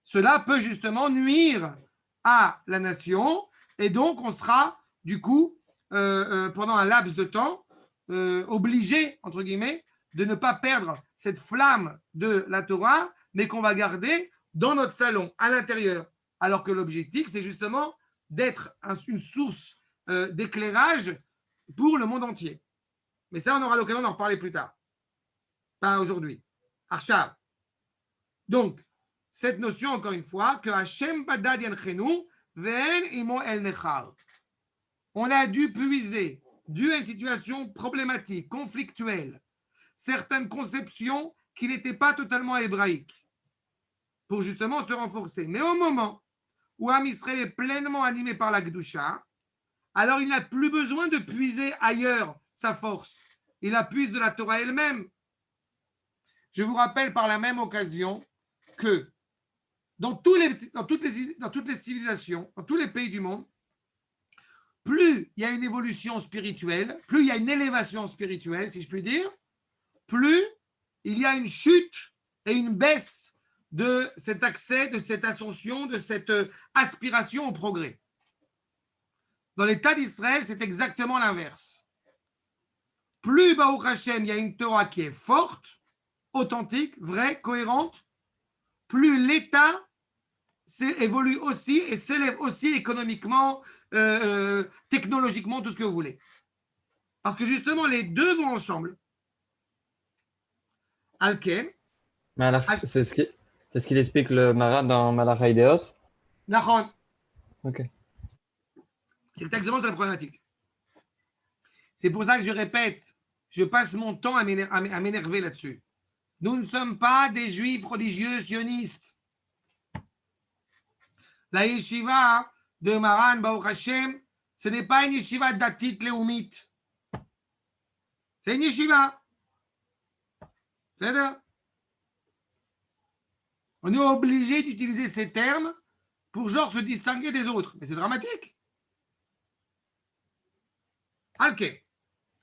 cela peut justement nuire à la nation et donc on sera du coup, pendant un laps de temps, obligé, entre guillemets, de ne pas perdre cette flamme de la Torah, mais qu'on va garder dans notre salon, à l'intérieur. Alors que l'objectif, c'est justement d'être une source d'éclairage pour le monde entier. Mais ça, on aura l'occasion d'en reparler plus tard. Pas aujourd'hui. Arshab. Donc, cette notion, encore une fois, que Hashem badad yanchenu ve'en imo el nechar. On a dû puiser, dû à une situation problématique, conflictuelle, certaines conceptions qui n'étaient pas totalement hébraïques, pour justement se renforcer. Mais au moment où Am Israël est pleinement animé par la Kedusha, alors il n'a plus besoin de puiser ailleurs sa force. Il la puise de la Torah elle-même. Je vous rappelle par la même occasion que dans toutes les civilisations, dans tous les pays du monde, plus il y a une évolution spirituelle, plus il y a une élévation spirituelle, si je puis dire, plus il y a une chute et une baisse de cet accès, de cette ascension, de cette aspiration au progrès. Dans l'État d'Israël, c'est exactement l'inverse. Plus, Baruch Hashem, il y a une Torah qui est forte, authentique, vraie, cohérente, plus l'État évolue aussi et s'élève aussi économiquement, technologiquement, tout ce que vous voulez. Parce que justement, les deux vont ensemble. Alken. C'est ce qu'il explique le Marat dans Malachai Deot. Nachon. Ok. C'est exactement la problématique. C'est pour ça que je répète, je passe mon temps à m'énerver là-dessus. Nous ne sommes pas des juifs religieux sionistes. La yeshiva de Maran Baruch Hashem, ce n'est pas une yeshiva datit léoumite. C'est une yeshiva. C'est-à-dire, on est obligé d'utiliser ces termes pour genre se distinguer des autres. Mais c'est dramatique. Alke.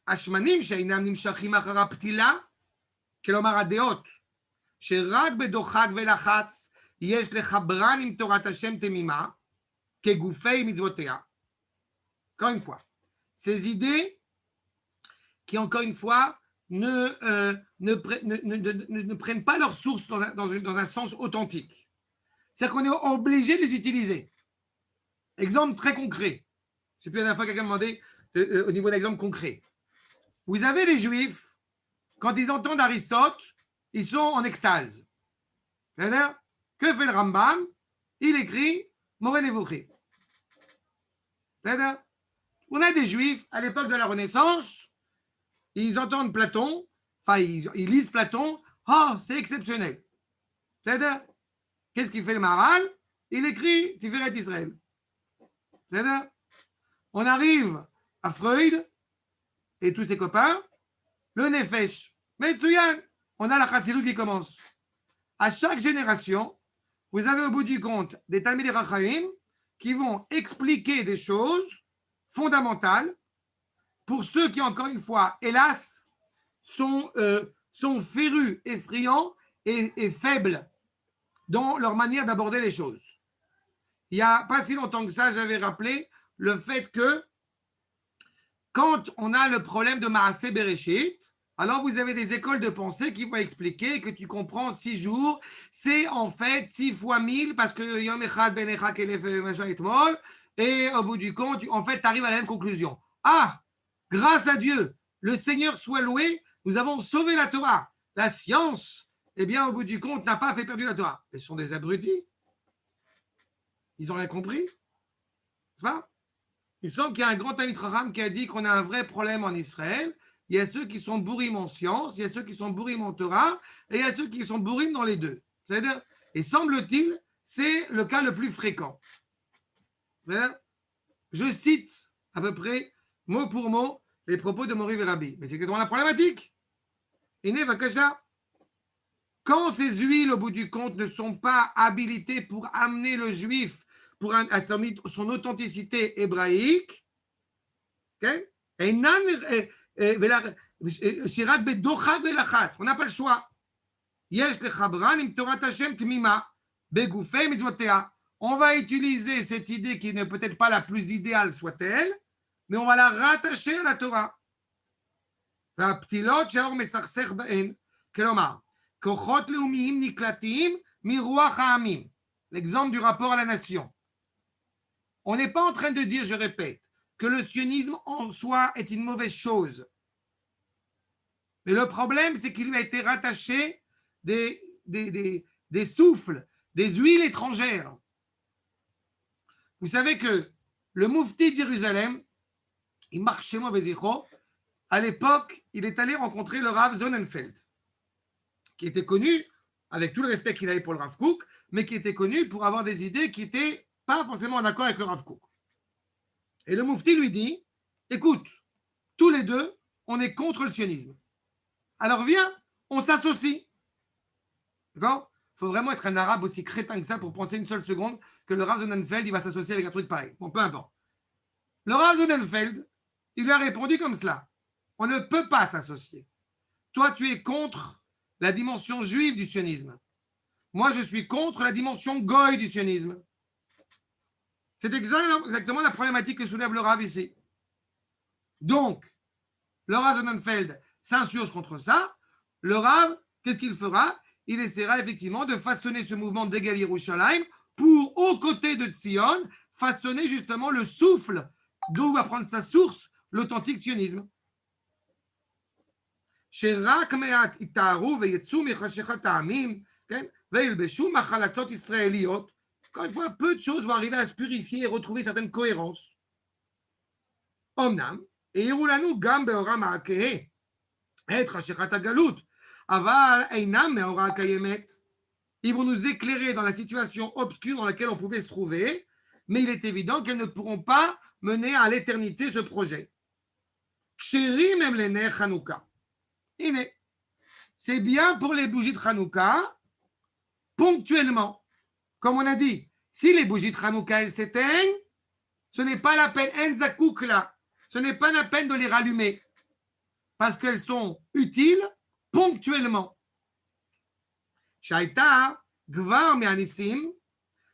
השמנים שאינם נמשכים אחר הפתילה, כלומר הדעות, שרק בדוחק ולחץ יש לחברן עם תורת השם תמימה, כגופי מצוותיה. Encore une fois, ces idées qui, encore une fois, ne prennent pas leur source dans un sens authentique. C'est-à-dire qu'on est obligé de les utiliser. Exemple très concret. Je ne sais plus la dernière fois quelqu'un m'a demandé au niveau d'exemple concret. Vous avez les Juifs, quand ils entendent Aristote, ils sont en extase. C'est-à-dire, que fait le Rambam? Il écrit Moreh Nevuchim. C'est-à-dire, on a des Juifs, à l'époque de la Renaissance, ils entendent Platon, enfin, ils lisent Platon, oh, c'est exceptionnel. C'est-à-dire, qu'est-ce qu'il fait le Maharal? Il écrit Tiferet Israël. C'est-à-dire, on arrive à Freud et tous ses copains, le Nefesh. Mais Tsuyan, on a la Chassidut qui commence. À chaque génération, vous avez au bout du compte des Talmidei Chachamim qui vont expliquer des choses fondamentales pour ceux qui, encore une fois, hélas, sont férus, effrayants et faibles dans leur manière d'aborder les choses. Il n'y a pas si longtemps que ça, j'avais rappelé le fait que quand on a le problème de Maaseh Bereshit, alors vous avez des écoles de pensée qui vont expliquer que tu comprends 6 jours, c'est en fait 6 fois 1000 parce que Yom Echad Ben Echad Kelef Machin Etmol, et au bout du compte, en fait, tu arrives à la même conclusion. Ah, grâce à Dieu, le Seigneur soit loué, nous avons sauvé la Torah. La science, eh bien, au bout du compte, n'a pas fait perdre la Torah. Ils sont des abrutis. Ils n'ont rien compris. C'est pas? Il semble qu'il y a un grand Talmid Chacham qui a dit qu'on a un vrai problème en Israël. Il y a ceux qui sont bourrim en science, il y a ceux qui sont bourrim en Torah, et il y a ceux qui sont bourrim dans les deux. C'est-à-dire, Et semble-t-il, c'est le cas le plus fréquent. Je cite à peu près, mot pour mot, les propos de Mori Rabbi. Mais c'est exactement la problématique. Iné Vakasha. Quand ces huiles, au bout du compte, ne sont pas habilitées pour amener le juif à son authenticité hébraïque, okay? On n'a pas le choix. On va utiliser cette idée qui n'est peut-être pas la plus idéale, soit-elle, mais on va la rattacher à la Torah. L'exemple du rapport à la nation. On n'est pas en train de dire, je répète, que le sionisme en soi est une mauvaise chose. Mais le problème, c'est qu'il lui a été rattaché des souffles, des huiles étrangères. Vous savez que le Moufti de Jérusalem, il marche chez moi, à l'époque, il est allé rencontrer le Rav Sonnenfeld, qui était connu, avec tout le respect qu'il avait pour le Rav Kook, mais qui était connu pour avoir des idées qui n'étaient pas forcément en accord avec le Rav Kook. Et le Moufti lui dit, écoute, tous les deux, on est contre le sionisme. Alors viens, on s'associe. D'accord ? Il faut vraiment être un arabe aussi crétin que ça pour penser une seule seconde que le Rav Sonnenfeld, il va s'associer avec un truc pareil. Bon, peu importe. Le Rav Sonnenfeld, il lui a répondu comme cela. On ne peut pas s'associer. Toi, tu es contre la dimension juive du sionisme. Moi, je suis contre la dimension goy du sionisme. C'est exactement la problématique que soulève le Rav ici. Donc, le Rav Sonnenfeld s'insurge contre ça. Le Rav, qu'est-ce qu'il fera ? Il essaiera effectivement de façonner ce mouvement d'Egel Yerushalayim pour, aux côtés de Tzion, façonner justement le souffle d'où va prendre sa source l'authentique sionisme. Encore une fois, peu de choses vont arriver à se purifier et retrouver certaines cohérences. Omnam, et Yerulanu gam beoram ha'akeh, et chashechat hagalut, aval einam meora kayemet. Ils vont nous éclairer dans la situation obscure dans laquelle on pouvait se trouver, mais il est évident qu'elles ne pourront pas mener à l'éternité ce projet. Ksherim em lener Hanouka. C'est bien pour les bougies de Hanouka, ponctuellement. Comme on a dit, si les bougies de Hanouka elles s'éteignent, ce n'est pas la peine, ce n'est pas la peine de les rallumer, parce qu'elles sont utiles ponctuellement. Shaita gvar me'anisim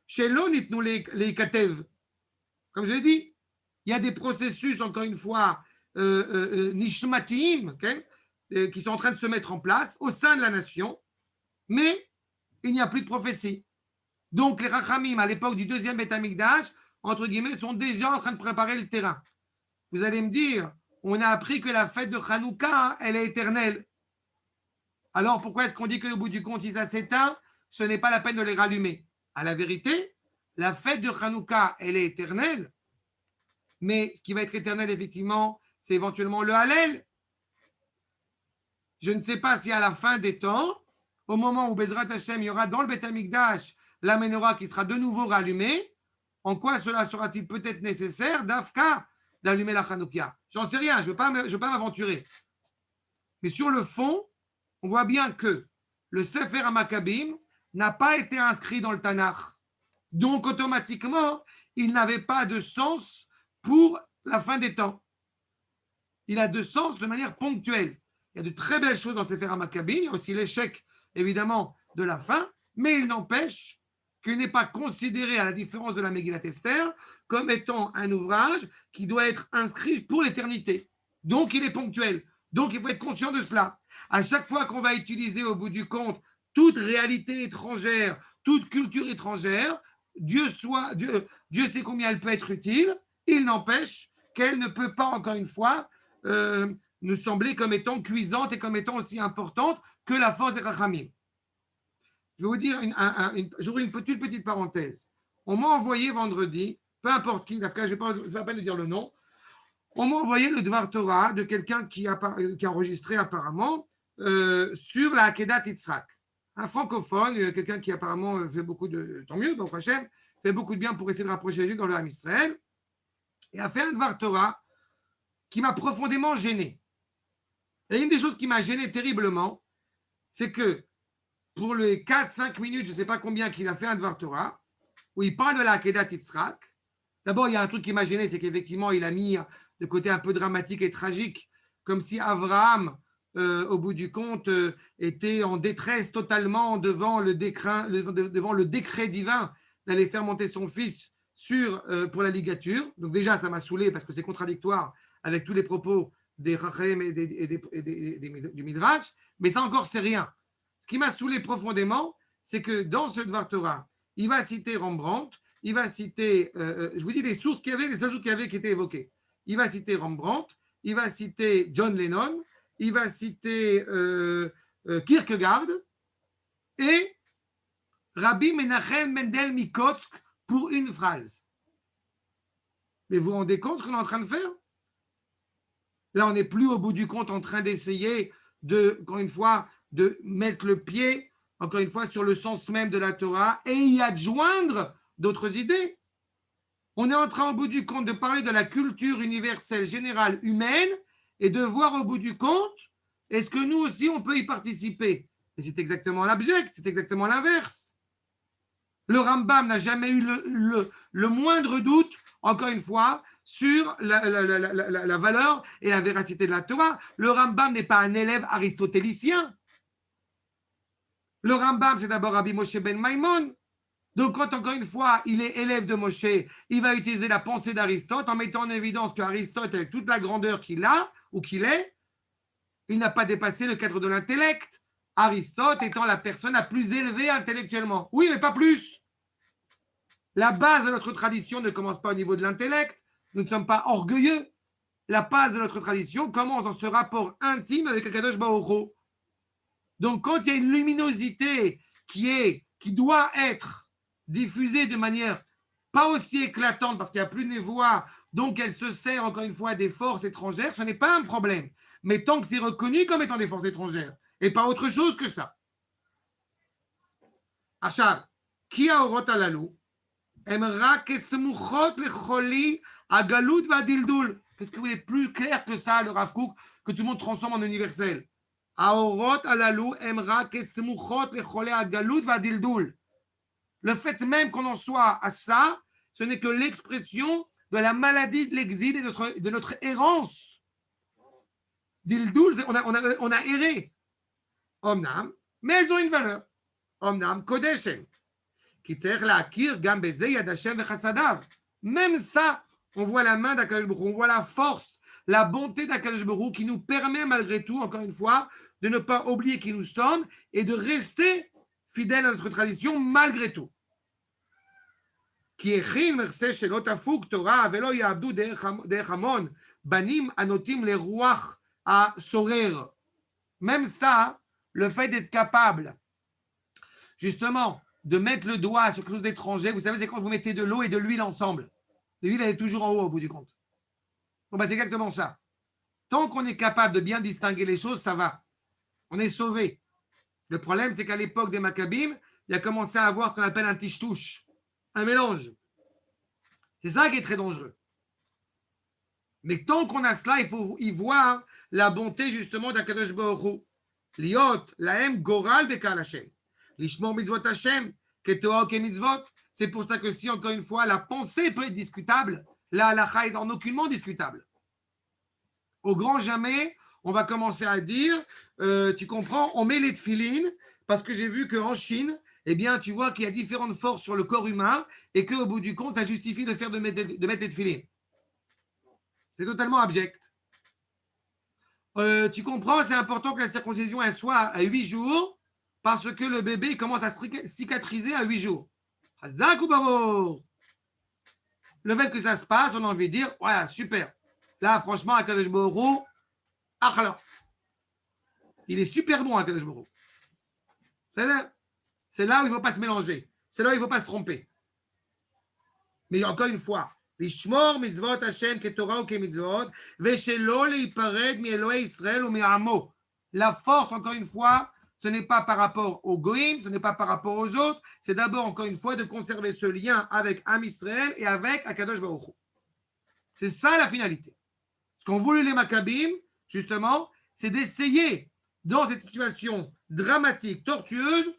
shelo nitnu leikatev. Comme je l'ai dit, il y a des processus, encore une fois, nishmatim, okay, qui sont en train de se mettre en place au sein de la nation, mais il n'y a plus de prophétie. Donc les Rachamim, à l'époque du deuxième Beth Amikdash, entre guillemets, sont déjà en train de préparer le terrain. Vous allez me dire, on a appris que la fête de Hanouka, elle est éternelle. Alors pourquoi est-ce qu'on dit qu'au bout du compte, si ça s'éteint, ce n'est pas la peine de les rallumer? À la vérité, la fête de Hanouka, elle est éternelle, mais ce qui va être éternel, effectivement, c'est éventuellement le Hallel. Je ne sais pas si à la fin des temps, au moment où Bezrat Hashem, il y aura dans le Beth Amikdash la menorah qui sera de nouveau rallumée, en quoi cela sera-t-il peut-être nécessaire d'Afka d'allumer la Hanouka? J'en sais rien, je ne veux pas m'aventurer. Mais sur le fond, on voit bien que le Sefer HaMakkabim n'a pas été inscrit dans le Tanakh. Donc, automatiquement, il n'avait pas de sens pour la fin des temps. Il a de sens de manière ponctuelle. Il y a de très belles choses dans Sefer HaMakkabim. Il y a aussi l'échec, évidemment, de la fin. Mais il n'empêche qu'il n'est pas considéré, à la différence de la Megillat Esther, comme étant un ouvrage qui doit être inscrit pour l'éternité. Donc, il est ponctuel. Donc, il faut être conscient de cela. À chaque fois qu'on va utiliser, au bout du compte, toute réalité étrangère, toute culture étrangère, Dieu sait combien elle peut être utile. Il n'empêche qu'elle ne peut pas, encore une fois, nous sembler comme étant cuisante et comme étant aussi importante que la force des Rachamim. Je vais vous dire, j'ouvre une petite parenthèse. On m'a envoyé vendredi, peu importe qui, je ne vais pas la peine de dire le nom, on m'a envoyé le Dvar Torah de quelqu'un qui a enregistré apparemment sur la Akedat Yitzhak. un francophone, quelqu'un qui apparemment fait beaucoup de, tant mieux, Baruch Hashem, fait beaucoup de bien pour essayer de rapprocher les Juifs dans le Ham Israël, et a fait un Dvar Torah qui m'a profondément gêné. Et une des choses qui m'a gêné terriblement, c'est que pour les 4-5 minutes, je ne sais pas combien qu'il a fait un Dvar Torah, où il parle de la Akedat Yitzhak. D'abord, il y a un truc qui m'a gêné, c'est qu'effectivement, il a mis le côté un peu dramatique et tragique, comme si Abraham, au bout du compte, était en détresse totalement devant le décret divin d'aller faire monter son fils pour la ligature. Donc déjà, ça m'a saoulé parce que c'est contradictoire avec tous les propos des Chachem et du Midrash, mais ça encore, c'est rien. Ce qui m'a saoulé profondément, c'est que dans ce Dvar Torah, il va citer Rembrandt, il va citer, je vous dis les sources qu'il y avait, les seules sources qu'il y avait qui étaient évoquées. Il va citer Rembrandt, il va citer John Lennon, il va citer Kierkegaard et Rabbi Menachem Mendel Mikotsk pour une phrase. Mais vous vous rendez compte ce qu'on est en train de faire? Là, on n'est plus au bout du compte en train d'essayer encore une fois, de mettre le pied, encore une fois, sur le sens même de la Torah et y adjoindre d'autres idées. On est en train, au bout du compte, de parler de la culture universelle générale humaine et de voir au bout du compte, est-ce que nous aussi, on peut y participer? Et c'est exactement l'abject, c'est exactement l'inverse. Le Rambam n'a jamais eu le moindre doute, encore une fois, sur la valeur et la véracité de la Torah. Le Rambam n'est pas un élève aristotélicien. Le Rambam, c'est d'abord Rabbi Moshe ben Maimon. Donc, quand, encore une fois, il est élève de Moshe, il va utiliser la pensée d'Aristote en mettant en évidence qu'Aristote, avec toute la grandeur qu'il a ou qu'il est, il n'a pas dépassé le cadre de l'intellect. Aristote étant la personne la plus élevée intellectuellement. Oui, mais pas plus. La base de notre tradition ne commence pas au niveau de l'intellect. Nous ne sommes pas orgueilleux. La base de notre tradition commence dans ce rapport intime avec Akadosh Baruch Hu. Donc, quand il y a une luminosité qui doit être diffusée de manière pas aussi éclatante parce qu'il n'y a plus de névoie, donc elle se sert encore une fois des forces étrangères, ce n'est pas un problème. Mais tant que c'est reconnu comme étant des forces étrangères et pas autre chose que ça. Achab, qui a orot alalou, emra kesmuchot lecholi agalut vadildul. Qu'est-ce que vous voulez plus clair que ça, le Rav Kook, que tout le monde transforme en universel? Aorot alalou emra kesmuchot lecholi agalut vadildul. Le fait même qu'on en soit à ça, ce n'est que l'expression de la maladie de l'exil et de notre errance. Dildoul, on a erré. Omnam, mais elles ont une valeur. Omnam, kodeshem. Qui tzarech laakir gam bezeh yad Hashem vechasadav. Même ça, on voit la main d'Akadosh Baruch Hu, on voit la force, la bonté d'Akadosh Baruch Hu qui nous permet malgré tout, encore une fois, de ne pas oublier qui nous sommes et de rester fidèles à notre tradition malgré tout. Qui echin merse shelo tafuk Torah velo ya'abdu derech hamon banim anotim le ruach à sorer. Même ça, le fait d'être capable, justement, de mettre le doigt sur quelque chose d'étranger, vous savez, c'est quand vous mettez de l'eau et de l'huile ensemble. L'huile, elle est toujours en haut au bout du compte. Bon, ben, c'est exactement ça. Tant qu'on est capable de bien distinguer les choses, ça va. On est sauvé. Le problème, c'est qu'à l'époque des Maccabim, il a commencé à avoir ce qu'on appelle un tiche-touche, un mélange. C'est ça qui est très dangereux. Mais tant qu'on a cela, il faut y voir la bonté justement d'Akadosh Baruch Hu. Liot, lahem, goral, bekal Hashem. Lishmor mitzvot Hashem, ketoa ke mitzvot. C'est pour ça que si, encore une fois, la pensée peut être discutable, la halakha est en aucunement discutable. Au grand jamais, on va commencer à dire, tu comprends, on met les tefilines, parce que j'ai vu qu'en Chine, eh bien, tu vois qu'il y a différentes forces sur le corps humain et qu'au bout du compte, ça justifie de mettre les tefilines. C'est totalement abject. Tu comprends, c'est important que la circoncision elle soit à 8 jours parce que le bébé commence à cicatriser à 8 jours. Hazak ou Baruch. Le fait que ça se passe, on a envie de dire, ouais, super. Là, franchement, Akadosh Baruch Hu, il est super bon, Akadosh Baruch Hu. C'est là où il ne faut pas se mélanger. C'est là où il ne faut pas se tromper. Mais encore une fois, לשמור מצוות השם כתורה וכמצוות, ושלא להיפרד מאלוהי ישראל ומעמו. La force, encore une fois, ce n'est pas par rapport aux goïms, ce n'est pas par rapport aux autres, c'est d'abord, encore une fois, de conserver ce lien avec Am Israël et avec Akadosh Baruch Hu. C'est ça la finalité. Ce qu'ont voulu les Maccabim, justement, c'est d'essayer, dans cette situation dramatique, tortueuse,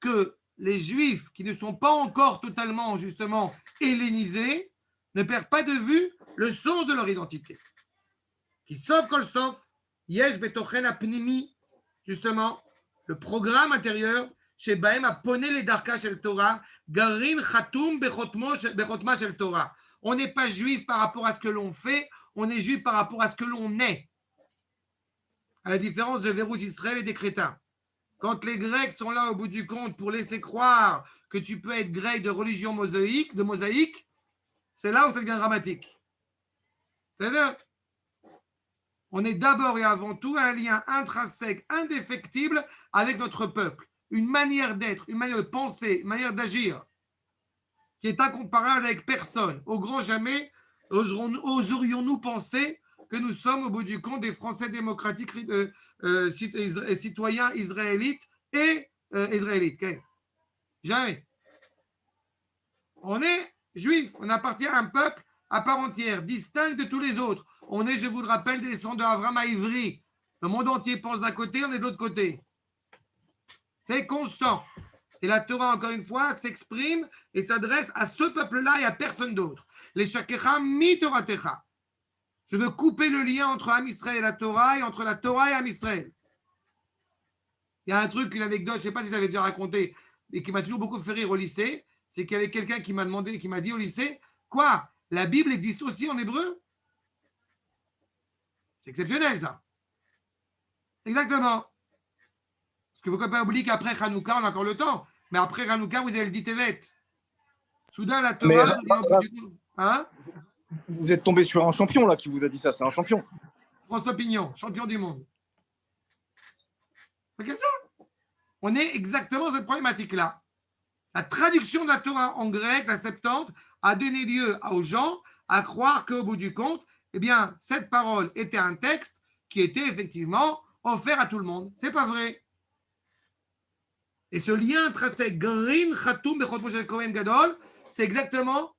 que les Juifs qui ne sont pas encore totalement, justement, hellénisés, ne perdent pas de vue le sens de leur identité. Qui sauf kol sauf, yesh betochen apnimi, justement, le programme intérieur, chez Bahem a poné les darka shel Torah, garin chatoum bechotma shel Torah. On n'est pas juif par rapport à ce que l'on fait, on est juif par rapport à ce que l'on est. À la différence de Vérouz Israël et des crétins. Quand les Grecs sont là au bout du compte pour laisser croire que tu peux être grec de religion mosaïque, c'est là où ça devient dramatique. C'est-à-dire, on est d'abord et avant tout un lien intrinsèque, indéfectible avec notre peuple. Une manière d'être, une manière de penser, une manière d'agir qui est incomparable avec personne. Au grand jamais oserions-nous penser que nous sommes au bout du compte des Français démocratiques citoyens israélites et israélites. Okay. Jamais. On est juifs, on appartient à un peuple à part entière, distinct de tous les autres. On est, je vous le rappelle, des descendants d'Abraham à Ivry. Le monde entier pense d'un côté, on est de l'autre côté. C'est constant. Et la Torah, encore une fois, s'exprime et s'adresse à ce peuple-là et à personne d'autre. Les shakecha mi toratecha. Je veux couper le lien entre Am Israël et la Torah et entre la Torah et Am Israël. Il y a un truc, une anecdote, je ne sais pas si j'avais déjà raconté, et qui m'a toujours beaucoup fait rire au lycée, c'est qu'il y avait quelqu'un qui m'a demandé, qui m'a dit au lycée, quoi, la Bible existe aussi en hébreu? C'est exceptionnel, ça. Exactement. Parce qu'il ne faut pas oublier qu'après Hanouka, on a encore le temps. Mais après Hanouka, vous avez le dit Tevet. Soudain, la Torah... Hein? Vous êtes tombé sur un champion, là, qui vous a dit ça. C'est un champion. François Pignon, champion du monde. Regarde ça. On est exactement dans cette problématique-là. La traduction de la Torah en grec, la Septante, a donné lieu aux gens à croire qu'au bout du compte, eh bien, cette parole était un texte qui était effectivement offert à tout le monde. C'est pas vrai. Et ce lien intrinsèque, Grin Khatoum Bechot Shel Kohen Gadol, c'est exactement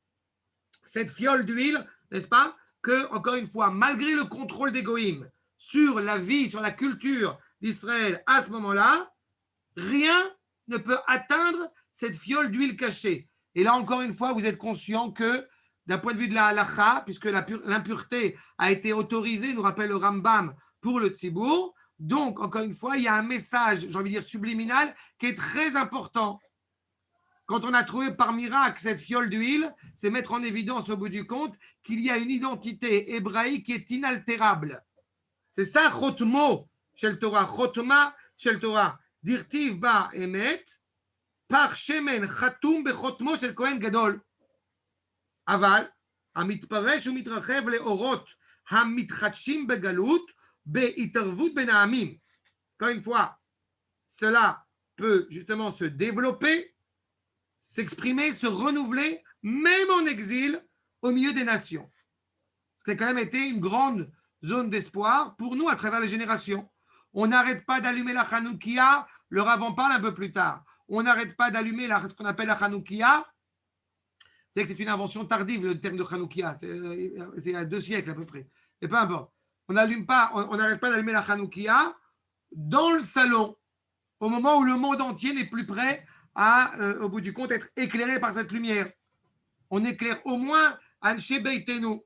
cette fiole d'huile, n'est-ce pas, que, encore une fois, malgré le contrôle des Goïm sur la vie, sur la culture d'Israël à ce moment-là, rien ne peut atteindre cette fiole d'huile cachée. Et là, encore une fois, vous êtes conscient que, d'un point de vue de la halacha, puisque l'impureté a été autorisée, nous rappelle le Rambam, pour le Tzibour, donc, encore une fois, il y a un message, j'ai envie de dire subliminal, qui est très important. Quand on a trouvé par miracle cette fiole d'huile, c'est mettre en évidence au bout du compte qu'il y a une identité hébraïque qui est inaltérable. C'est ça, Chotmo shel Torah, Chotma shel Torah, dirtiv ba emet, par shemen chatum bechotmo shel Kohen Gadol. Aval, המתפרש ומתרחב לאורות המתחדשים בגלות בהתערבות בין העמים. Encore une fois, cela peut justement se développer, s'exprimer, se renouveler, même en exil, au milieu des nations. Ça a quand même été une grande zone d'espoir pour nous à travers les générations. On n'arrête pas d'allumer la Hanoukia, le Rav en parle un peu plus tard. On n'arrête pas d'allumer ce qu'on appelle la Hanoukia. C'est que c'est une invention tardive, le terme de Hanoukia. C'est il y a 2 siècles à peu près. Et peu importe. On n'arrête pas d'allumer la Hanoukia dans le salon, au moment où le monde entier n'est plus prêt à, au bout du compte, être éclairé par cette lumière. On éclaire au moins Anshe Beitenu.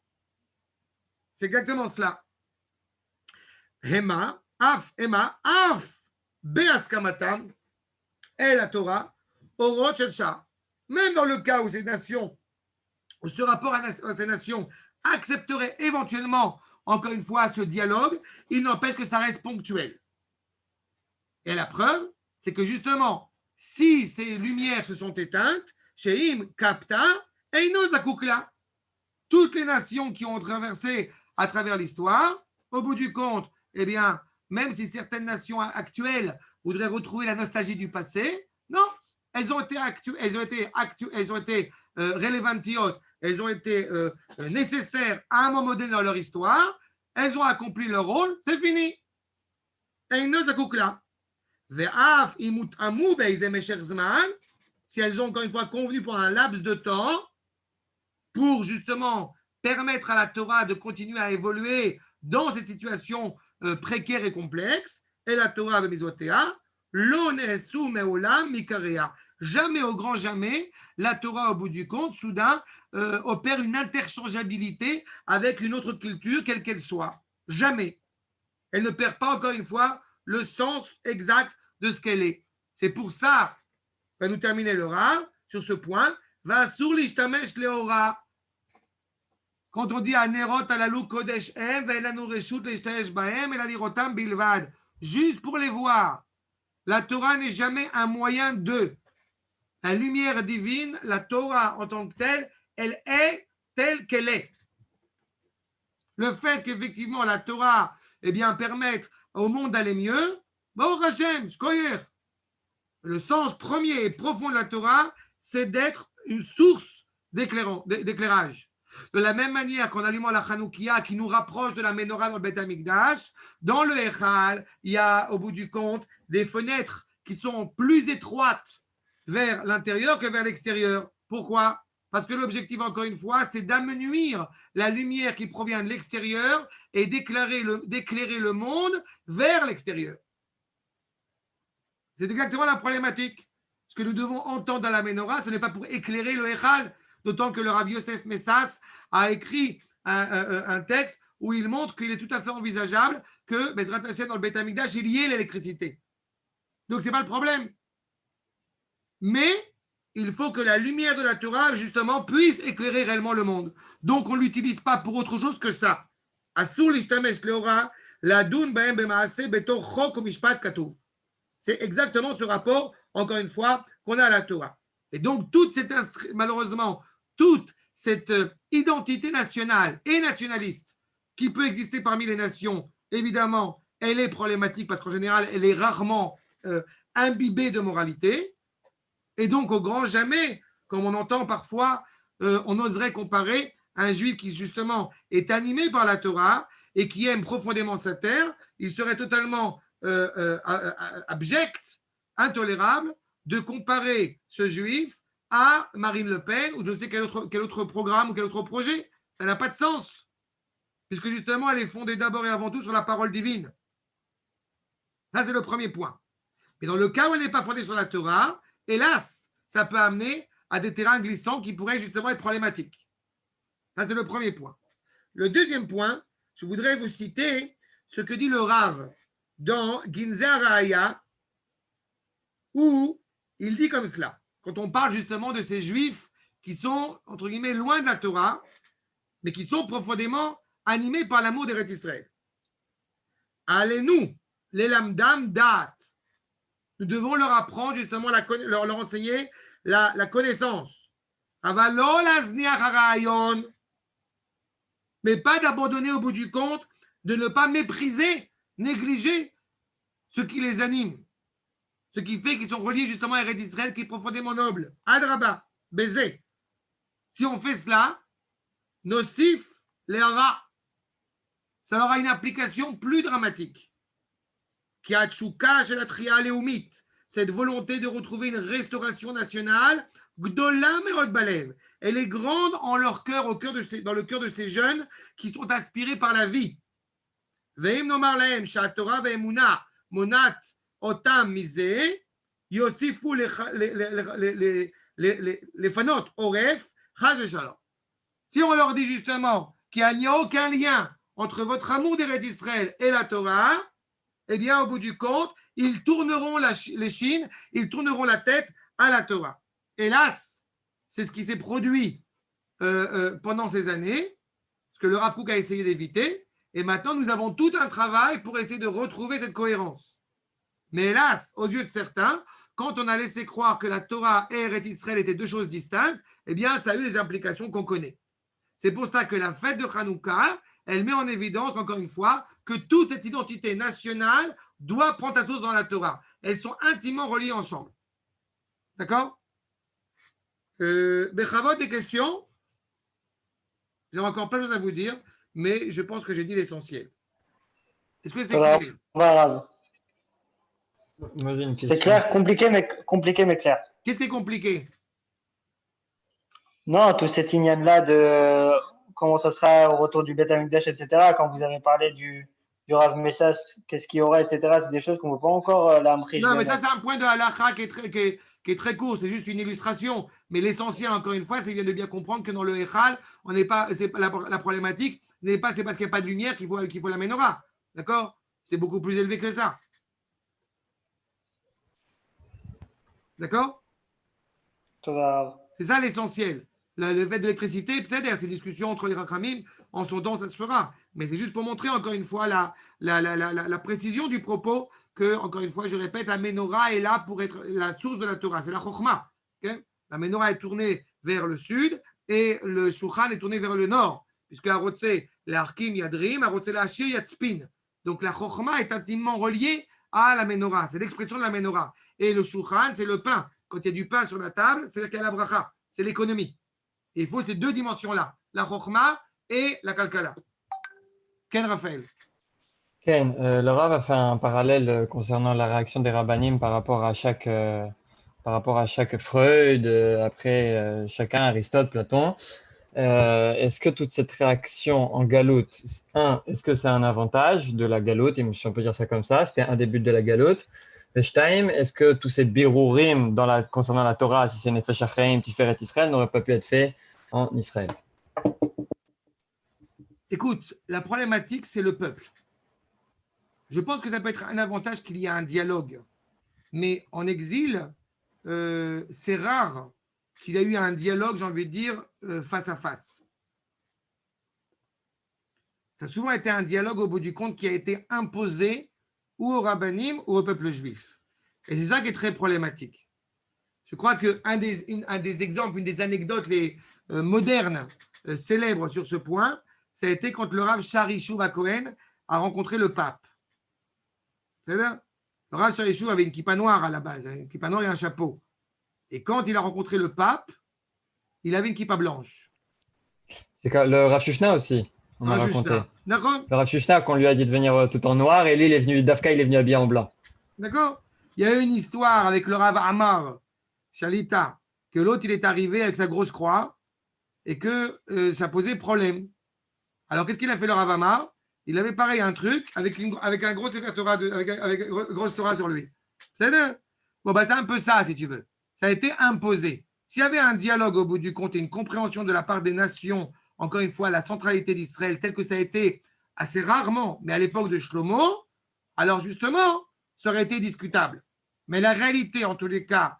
C'est exactement cela. Hema, af, beaskamatam, et la Torah, orot shel shah. Même dans le cas où ces nations, où ce rapport à ces nations accepterait éventuellement, encore une fois, ce dialogue, il n'empêche que ça reste ponctuel. Et la preuve, c'est que justement, si ces lumières se sont éteintes, Sheim Kapta, Eino Zakukla, toutes les nations qui ont traversé à travers l'histoire, au bout du compte, eh bien, même si certaines nations actuelles voudraient retrouver la nostalgie du passé, non, elles ont été relevantiotes, elles ont été nécessaires à un moment donné dans leur histoire, elles ont accompli leur rôle, c'est fini. Eino Zakukla. Ve'af imut amu be'izemesher zman, si elles ont encore une fois convenu pendant un laps de temps pour justement permettre à la Torah de continuer à évoluer dans cette situation précaire et complexe, et la Torah bemizotea, lo ne'esu me'olam mikarea. Jamais, au grand jamais, la Torah, au bout du compte, soudain, opère une interchangeabilité avec une autre culture, quelle qu'elle soit. Jamais. Elle ne perd pas, encore une fois, le sens exact de ce qu'elle est. C'est pour ça, on va nous terminer le Rav sur ce point. Va sur l'ishtamesh leora. Quand on dit anerot alalou kodesh em, ve'elanu reshut l'ishtamesh bahem, elalirotam bilvad. Juste pour les voir. La Torah n'est jamais un moyen de. La lumière divine, la Torah en tant que telle, elle est telle qu'elle est. Le fait qu'effectivement la Torah permette au monde d'aller mieux, le sens premier et profond de la Torah, c'est d'être une source d'éclairage. De la même manière qu'en allumant la Hanoukia qui nous rapproche de la Menorah dans le Beth Amikdash, dans le Echal, il y a au bout du compte des fenêtres qui sont plus étroites vers l'intérieur que vers l'extérieur. Pourquoi ? Parce que l'objectif, encore une fois, c'est d'amenuire la lumière qui provient de l'extérieur et d'éclairer le monde vers l'extérieur. C'est exactement la problématique. Ce que nous devons entendre dans la Menorah, ce n'est pas pour éclairer le Echal, d'autant que le Rav Yosef Messas a écrit un texte où il montre qu'il est tout à fait envisageable que Bezrat Hashem dans le Beth Amikdash, il y ait l'électricité. Donc, ce n'est pas le problème. Mais il faut que la lumière de la Torah, justement, puisse éclairer réellement le monde. Donc, on ne l'utilise pas pour autre chose que ça. Asur l'ishtamesh leora, ladun bahem b'maaseh betor chok u'mishpat katuv. C'est exactement ce rapport, encore une fois, qu'on a à la Torah. Et donc, malheureusement, toute cette identité nationale et nationaliste qui peut exister parmi les nations, évidemment, elle est problématique parce qu'en général, elle est rarement imbibée de moralité. Et donc, au grand jamais, comme on entend parfois, on oserait comparer un juif qui, justement, est animé par la Torah et qui aime profondément sa terre, il serait totalement abject, intolérable, de comparer ce juif à Marine Le Pen ou je ne sais quel autre programme ou quel autre projet. Ça n'a pas de sens, puisque justement, elle est fondée d'abord et avant tout sur la parole divine. Ça, c'est le premier point. Mais dans le cas où elle n'est pas fondée sur la Torah, hélas, ça peut amener à des terrains glissants qui pourraient justement être problématiques. Ça, c'est le premier point. Le deuxième point, je voudrais vous citer ce que dit le Rav dans Ginzer Raya, où il dit comme cela, quand on parle justement de ces juifs qui sont, entre guillemets, loin de la Torah, mais qui sont profondément animés par l'amour d'Eretz Israël. Allez-nous, les lamdam da'at. Nous devons leur apprendre justement, leur enseigner la connaissance. Avalol azniach harayon. Mais pas d'abandonner au bout du compte, de ne pas mépriser, négliger ce qui les anime. Ce qui fait qu'ils sont reliés justement à Eretz Israël qui est profondément noble. Adraba, baiser. Si on fait cela, nocif, les hara, ça aura une application plus dramatique. Kiachuka chez la tria léoumite, cette volonté de retrouver une restauration nationale, gdola merod balev. Elle est grande en leur cœur, dans le cœur de ces jeunes qui sont aspirés par la vie. Veim nomar lahem, sha'atorah ve'emuna, monat, otam misé, yosifu les fanot, oref, chaz shalom. Si on leur dit justement qu'il n'y a aucun lien entre votre amour d'Eretz Israël et la Torah, eh bien, au bout du compte, ils tourneront les chines, ils tourneront la tête à la Torah. Hélas, c'est ce qui s'est produit pendant ces années, ce que le Rav Kook a essayé d'éviter, et maintenant nous avons tout un travail pour essayer de retrouver cette cohérence. Mais hélas, aux yeux de certains, quand on a laissé croire que la Torah et Eretz Israël étaient deux choses distinctes, eh bien, ça a eu les implications qu'on connaît. C'est pour ça que la fête de Hanouka, elle met en évidence, encore une fois, que toute cette identité nationale doit prendre sa source dans la Torah. Elles sont intimement reliées ensemble. D'accord ? Bechavot, des questions ? J'ai encore plein de choses à vous dire, mais je pense que j'ai dit l'essentiel. Est-ce que c'est clair ? Moi, j'ai une question. C'est clair, compliqué mais clair. Qu'est-ce qui est compliqué? Non, tout cet ignan-là de comment ça sera au retour du Beth Amikdash, etc. Quand vous avez parlé du Rav Messas, qu'est-ce qu'il y aura, etc. C'est des choses qu'on ne peut pas encore la Non, mais ça, c'est un point de halakha qui est très court. C'est juste une illustration. Mais l'essentiel, encore une fois, c'est bien de bien comprendre que dans le Echal, on n'est pas, c'est la problématique n'est pas, c'est parce qu'il n'y a pas de lumière qu'il faut la menorah. D'accord? C'est beaucoup plus élevé que ça. D'accord? C'est ça l'essentiel. Le fait de l'électricité, c'est ces discussions entre les Rachamim, en son temps, ça se fera. Mais c'est juste pour montrer encore une fois la précision du propos que, encore une fois, je répète, la menorah est là pour être la source de la Torah. C'est la Chokhmah. Okay? La menorah est tournée vers le sud et le Shulchan est tourné vers le nord. Puisque la Rotse, l'Arkim Yadrim, la Rotse, l'Ashir Yatspin. Donc la Chokhmah est intimement reliée à la menorah. C'est l'expression de la menorah. Et le Shulchan, c'est le pain. Quand il y a du pain sur la table, c'est-à-dire qu'il y a la bracha. C'est l'économie. Et il faut ces deux dimensions-là, la Chokhmah et la Kalkala. Ken Raphaël. Ken, le Rav a fait un parallèle concernant la réaction des rabbanim par rapport à chaque Freud, après chacun, Aristote, Platon. Est-ce que toute cette réaction en galoute, est-ce que c'est un avantage de la galoute, si on peut dire ça comme ça, c'était un des buts de la galoute. Shtaim, est-ce que tous ces birurim concernant la Torah, si c'est Nefesh Hachaim, Tiferet Israël, n'auraient pas pu être faits en Israël? Écoute, la problématique, c'est le peuple. Je pense que ça peut être un avantage qu'il y ait un dialogue. Mais en exil, c'est rare qu'il y ait eu un dialogue, j'ai envie de dire, face à face. Ça a souvent été un dialogue, au bout du compte, qui a été imposé ou au rabbanim ou au peuple juif. Et c'est ça qui est très problématique. Je crois qu'un des exemples, une des anecdotes les modernes, célèbres sur ce point, ça a été quand le Rav Shari Shuva Cohen a rencontré le pape. C'est-à-dire, le Rav Shari Shuva avait une kippa noire à la base, une kippa noire et un chapeau. Et quand il a rencontré le pape, il avait une kippa blanche. C'est que le Rav Shushna aussi, on a raconté. D'accord. Le Rav Shushna, qu'on lui a dit de venir tout en noir, et lui, il est venu, Dafka, il est venu habillé en blanc. D'accord. Il y a eu une histoire avec le Rav Amar Shalita, que l'autre, il est arrivé avec sa grosse croix et que ça posait problème. Alors, qu'est-ce qu'il a fait le Rav Amar? Il avait pareil un truc avec un gros Sefer Torah, avec une grosse Torah sur lui. C'est un peu ça, si tu veux. Ça a été imposé. S'il y avait un dialogue au bout du compte et une compréhension de la part des nations, encore une fois, la centralité d'Israël, tel que ça a été assez rarement, mais à l'époque de Shlomo, alors justement, ça aurait été discutable. Mais la réalité, en tous les cas,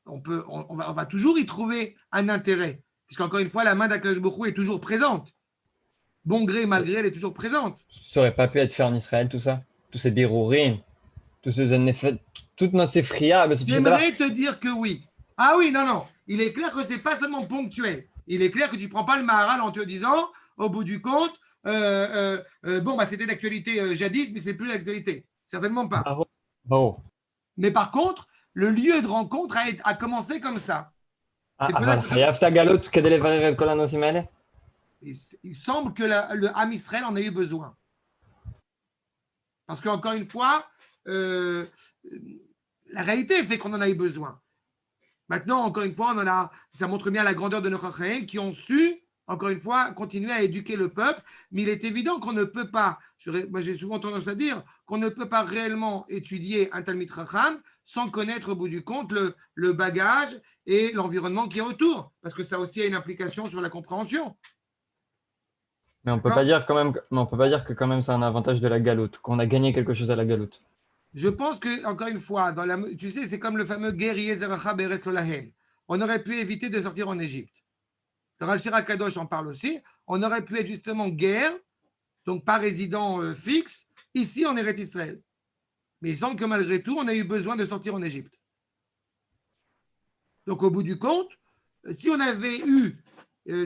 on va toujours y trouver un intérêt, puisqu'encore une fois, la main d'Akadosh Baruch Hu est toujours présente. Bon gré, malgré, elle est toujours présente. Ça n'aurait pas pu être fait en Israël, tout ça? Tous ces birourim, toute notre séfria. J'aimerais te dire que oui. Ah oui, non. Il est clair que ce n'est pas seulement ponctuel. Il est clair que tu ne prends pas le Maharal en te disant, au bout du compte, c'était d'actualité jadis, mais que ce n'est plus d'actualité. Certainement pas. Bon. Mais par contre, le lieu de rencontre a commencé comme ça. Il semble que le Ham Israël en ait eu besoin. Parce qu'encore une fois, la réalité fait qu'on en a eu besoin. Maintenant, encore une fois, ça montre bien la grandeur de nos Chachamim qui ont su, encore une fois, continuer à éduquer le peuple. Mais il est évident qu'on ne peut pas, moi j'ai souvent tendance à dire, qu'on ne peut pas réellement étudier un Talmid Chacham sans connaître au bout du compte le bagage et l'environnement qui est autour. Parce que ça aussi a une implication sur la compréhension. Mais on peut pas dire que quand même c'est un avantage de la galoute, qu'on a gagné quelque chose à la galoute. Je pense que, encore une fois, tu sais, c'est comme le fameux guerrier Zeracha Beres Lolahen. On aurait pu éviter de sortir en Égypte. Le Rav Shira Kadosh en parle aussi. On aurait pu être justement guerre, donc pas résident fixe, ici en Eretz Israël. Mais il semble que malgré tout, on a eu besoin de sortir en Égypte. Donc au bout du compte, si on avait eu,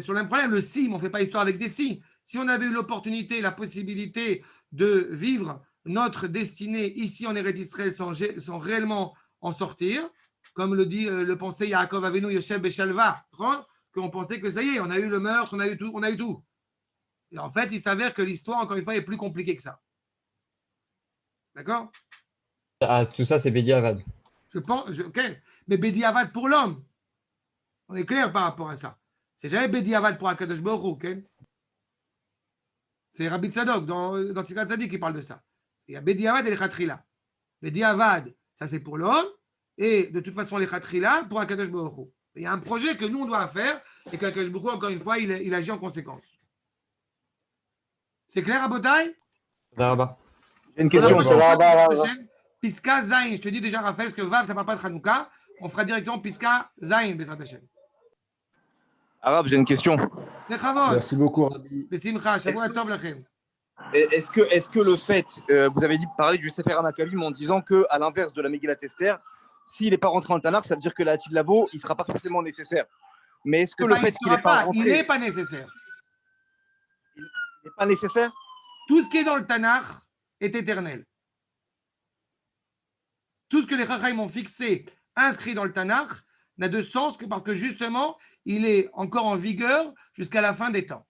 sur le même problème, le si, mais on ne fait pas histoire avec des si, si on avait eu l'opportunité, la possibilité de vivre notre destinée ici en Eretz Israël sans réellement en sortir, comme le dit le pensée Yaakov Avinu Yosef Beshalva, qu'on pensait que ça y est, on a eu le meurtre, on a eu tout. Et en fait, il s'avère que l'histoire, encore une fois, est plus compliquée que ça. D'accord? Ah, tout ça, c'est Bediavad. Je pense, ok. Mais Bediavad pour l'homme. On est clair par rapport à ça. C'est jamais Bediavad pour Akadosh Baruch Hu, ok. C'est Rabbi Tzadok dans Tzidkat Tzadik qui parle de ça. Il y a Bediavad et les Khatrila. Bediavad, ça c'est pour l'homme. Et de toute façon, les Khatrila pour Akadosh Baruch Hu. Il y a un projet que nous, on doit faire et qu'Akadosh Baruch Hu, encore une fois, il agit en conséquence. C'est clair, Abotai? J'ai une question. Piska Zain. Je te dis déjà, Raphaël, parce que Vav, ça ne parle pas de Hanouka. On fera directement Piska Zain, Bezrat Hashem. Arabe, j'ai une question. Merci beaucoup, Rabbi. Besimcha, Shavua Tov Lachem. Est-ce que le fait, vous avez parlé du Sefer HaMakkabim en disant qu'à l'inverse de la Megillat Esther, s'il n'est pas rentré dans le Tanakh, ça veut dire que la Hatid Lavo, il ne sera pas forcément nécessaire. Mais est-ce que le fait qu'il n'est pas rentré… Il n'est pas nécessaire. Il n'est pas nécessaire? Tout ce qui est dans le Tanakh est éternel. Tout ce que les Chachamim ont fixé, inscrit dans le Tanakh, n'a de sens que parce que justement, il est encore en vigueur jusqu'à la fin des temps.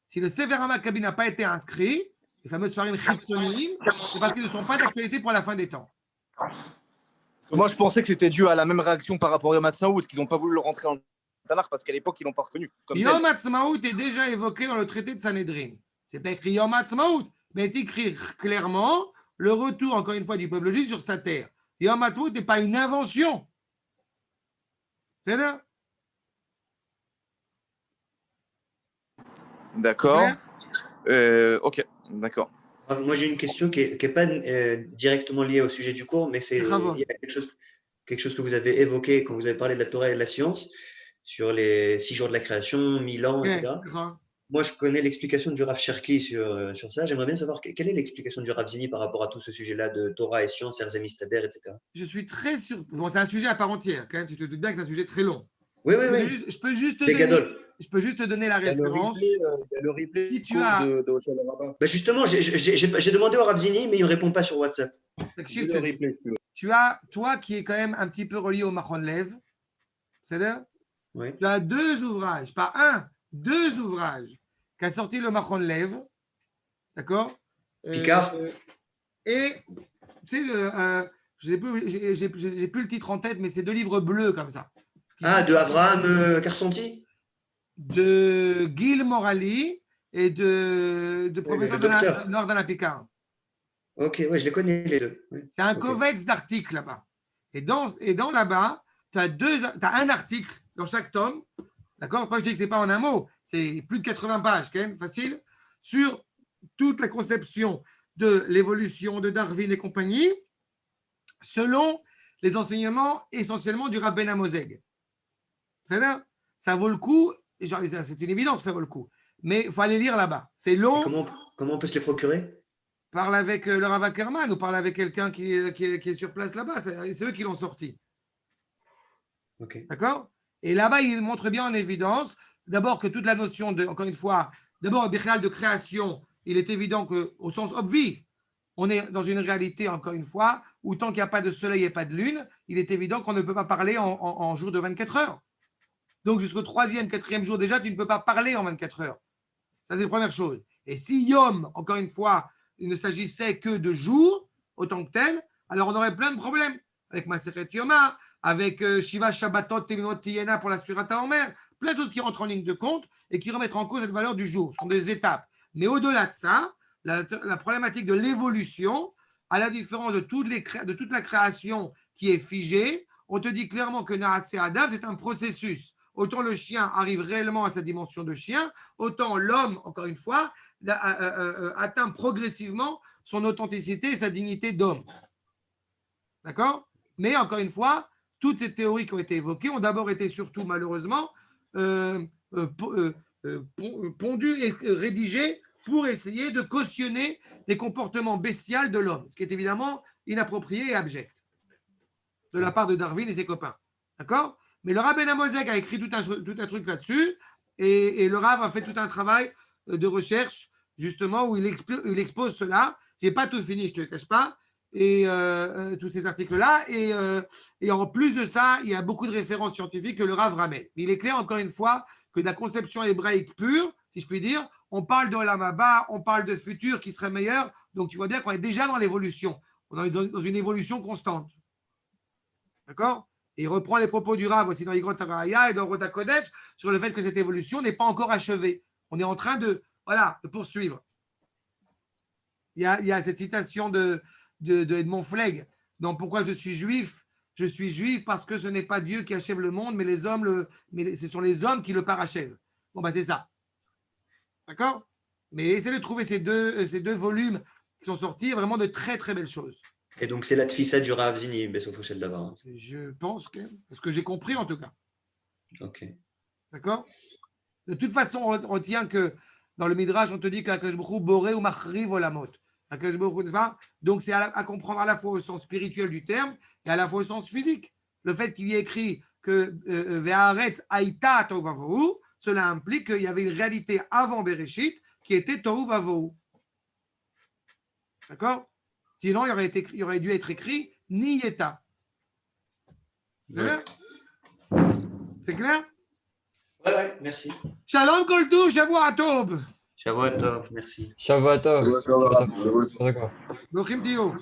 Si le Sefer HaMakkabim n'a pas été inscrit, les fameux Sfarim Chitzonim, c'est parce qu'ils ne sont pas d'actualité pour la fin des temps. Parce que moi, je pensais que c'était dû à la même réaction par rapport à Yom Ha'atzmaut, qu'ils n'ont pas voulu le rentrer dans le Tanakh parce qu'à l'époque, ils ne l'ont pas reconnu. Yom Ha'atzmaut est déjà évoqué dans le traité de Sanhedrin. C'est pas écrit Yom Ha'atzmaut, mais c'est écrit clairement le retour, encore une fois, du peuple juif sur sa terre. Yom Ha'atzmaut n'est pas une invention. C'est ça? D'accord. Ok, d'accord. Moi, j'ai une question qui n'est pas directement liée au sujet du cours, mais c'est lié à quelque chose que vous avez évoqué quand vous avez parlé de la Torah et de la science, sur les 6 jours de la création, 1000 ans, etc. Moi, je connais l'explication du Rav Cherki sur ça. J'aimerais bien savoir quelle est l'explication du Rav Zini par rapport à tout ce sujet-là de Torah et science, Erzem Mistader, etc. Je suis très sûr. Bon, c'est un sujet à part entière. Hein. Tu te doutes bien que c'est un sujet très long. Oui. Je peux juste te donner la référence. Le replay si tu as… Bah justement, j'ai demandé au Rav Zini, mais il ne répond pas sur WhatsApp. Tu as, toi qui es quand même un petit peu relié au Machon Lev, c'est-à-dire, tu as 2 ouvrages, pas un, 2 ouvrages qu'a sorti le Machon Lev, d'accord? Picard. Et, tu sais, j'ai plus le titre en tête, mais c'est 2 livres bleus comme ça. De Avraham Karsanti? De Gil Morali et de professeur Nordana Picard. Ok, ouais, je les connais les deux. Oui. C'est un covetz d'articles là-bas. Et dans là-bas, tu as un article dans chaque tome, d'accord? Moi, je dis que ce n'est pas en un mot, c'est plus de 80 pages, quand même, facile, sur toute la conception de l'évolution de Darwin et compagnie, selon les enseignements essentiellement du Rav Ben Amozeg. Ça vaut le coup, c'est une évidence que ça vaut le coup, mais il faut aller lire là-bas. C'est long. Comment on peut se les procurer? Parle avec le Rav Ackerman ou parle avec quelqu'un qui est sur place là-bas. C'est eux qui l'ont sorti. Okay. D'accord? Et là-bas, il montre bien en évidence, d'abord que toute la notion de, encore une fois, d'abord de création, il est évident qu'au sens obvi, on est dans une réalité, encore une fois, où tant qu'il n'y a pas de soleil et pas de lune, il est évident qu'on ne peut pas parler en jour de 24 heures. Donc jusqu'au 3e, 4e jour déjà, tu ne peux pas parler en 24 heures. Ça, c'est la première chose. Et si Yom, encore une fois, il ne s'agissait que de jours, autant que tel, alors on aurait plein de problèmes avec Maseret Yoma, avec Shiva Shabbatot Teminot Tiyena pour la Surata Omer, plein de choses qui rentrent en ligne de compte et qui remettent en cause cette valeur du jour. Ce sont des étapes. Mais au-delà de ça, la problématique de l'évolution, à la différence de toute la création qui est figée, on te dit clairement que Naaseh Adam, c'est un processus. Autant le chien arrive réellement à sa dimension de chien, autant l'homme, encore une fois, atteint progressivement son authenticité et sa dignité d'homme. D'accord? Mais encore une fois, toutes ces théories qui ont été évoquées ont d'abord été surtout, malheureusement, pondues et rédigées pour essayer de cautionner des comportements bestials de l'homme, ce qui est évidemment inapproprié et abject de la part de Darwin et ses copains. D'accord? Mais le Rav Ben Amozeg a écrit tout un truc là-dessus et le Rav a fait tout un travail de recherche justement où il expose cela. Je n'ai pas tout fini, je ne te le cache pas, et tous ces articles-là. Et en plus de ça, il y a beaucoup de références scientifiques que le Rav ramène. Mais il est clair, encore une fois, que de la conception hébraïque pure, si je puis dire, on parle d'Olam Haba, on parle de futur qui serait meilleur. Donc tu vois bien qu'on est déjà dans l'évolution. On est dans une évolution constante. D'accord? Et il reprend les propos du Rav aussi dans l'Igrot Haraya et dans Rota Kodesh sur le fait que cette évolution n'est pas encore achevée. On est en train de poursuivre. Il y a cette citation de Edmond Flegg. Donc, pourquoi je suis juif? Je suis juif parce que ce n'est pas Dieu qui achève le monde, mais ce sont les hommes qui le parachèvent. Bon, c'est ça. D'accord? Mais essayez de trouver ces deux volumes qui sont sortis, vraiment de très, très belles choses. Et donc, c'est la tfissa du Rav Zini, Besofo Shel Davar. Je pense que, ce que j'ai compris en tout cas. Ok. D'accord? De toute façon, on retient que dans le Midrash, on te dit qu'Akadosh Baruch Hu boré ou machriv olamot. Donc, c'est à comprendre à la fois au sens spirituel du terme et à la fois au sens physique. Le fait qu'il y ait écrit que Ve'aretz Aïta Tohu Vavohu, cela implique qu'il y avait une réalité avant Bereshit qui était Tohu Vavohu. D'accord? Sinon, il aurait dû être écrit Niyeta. C'est clair? Ouais, merci. Shalom Koltou, Shavua Tov. Shavua Tov, merci. Shavua Tov. Shavua Tov. Bochim Dio.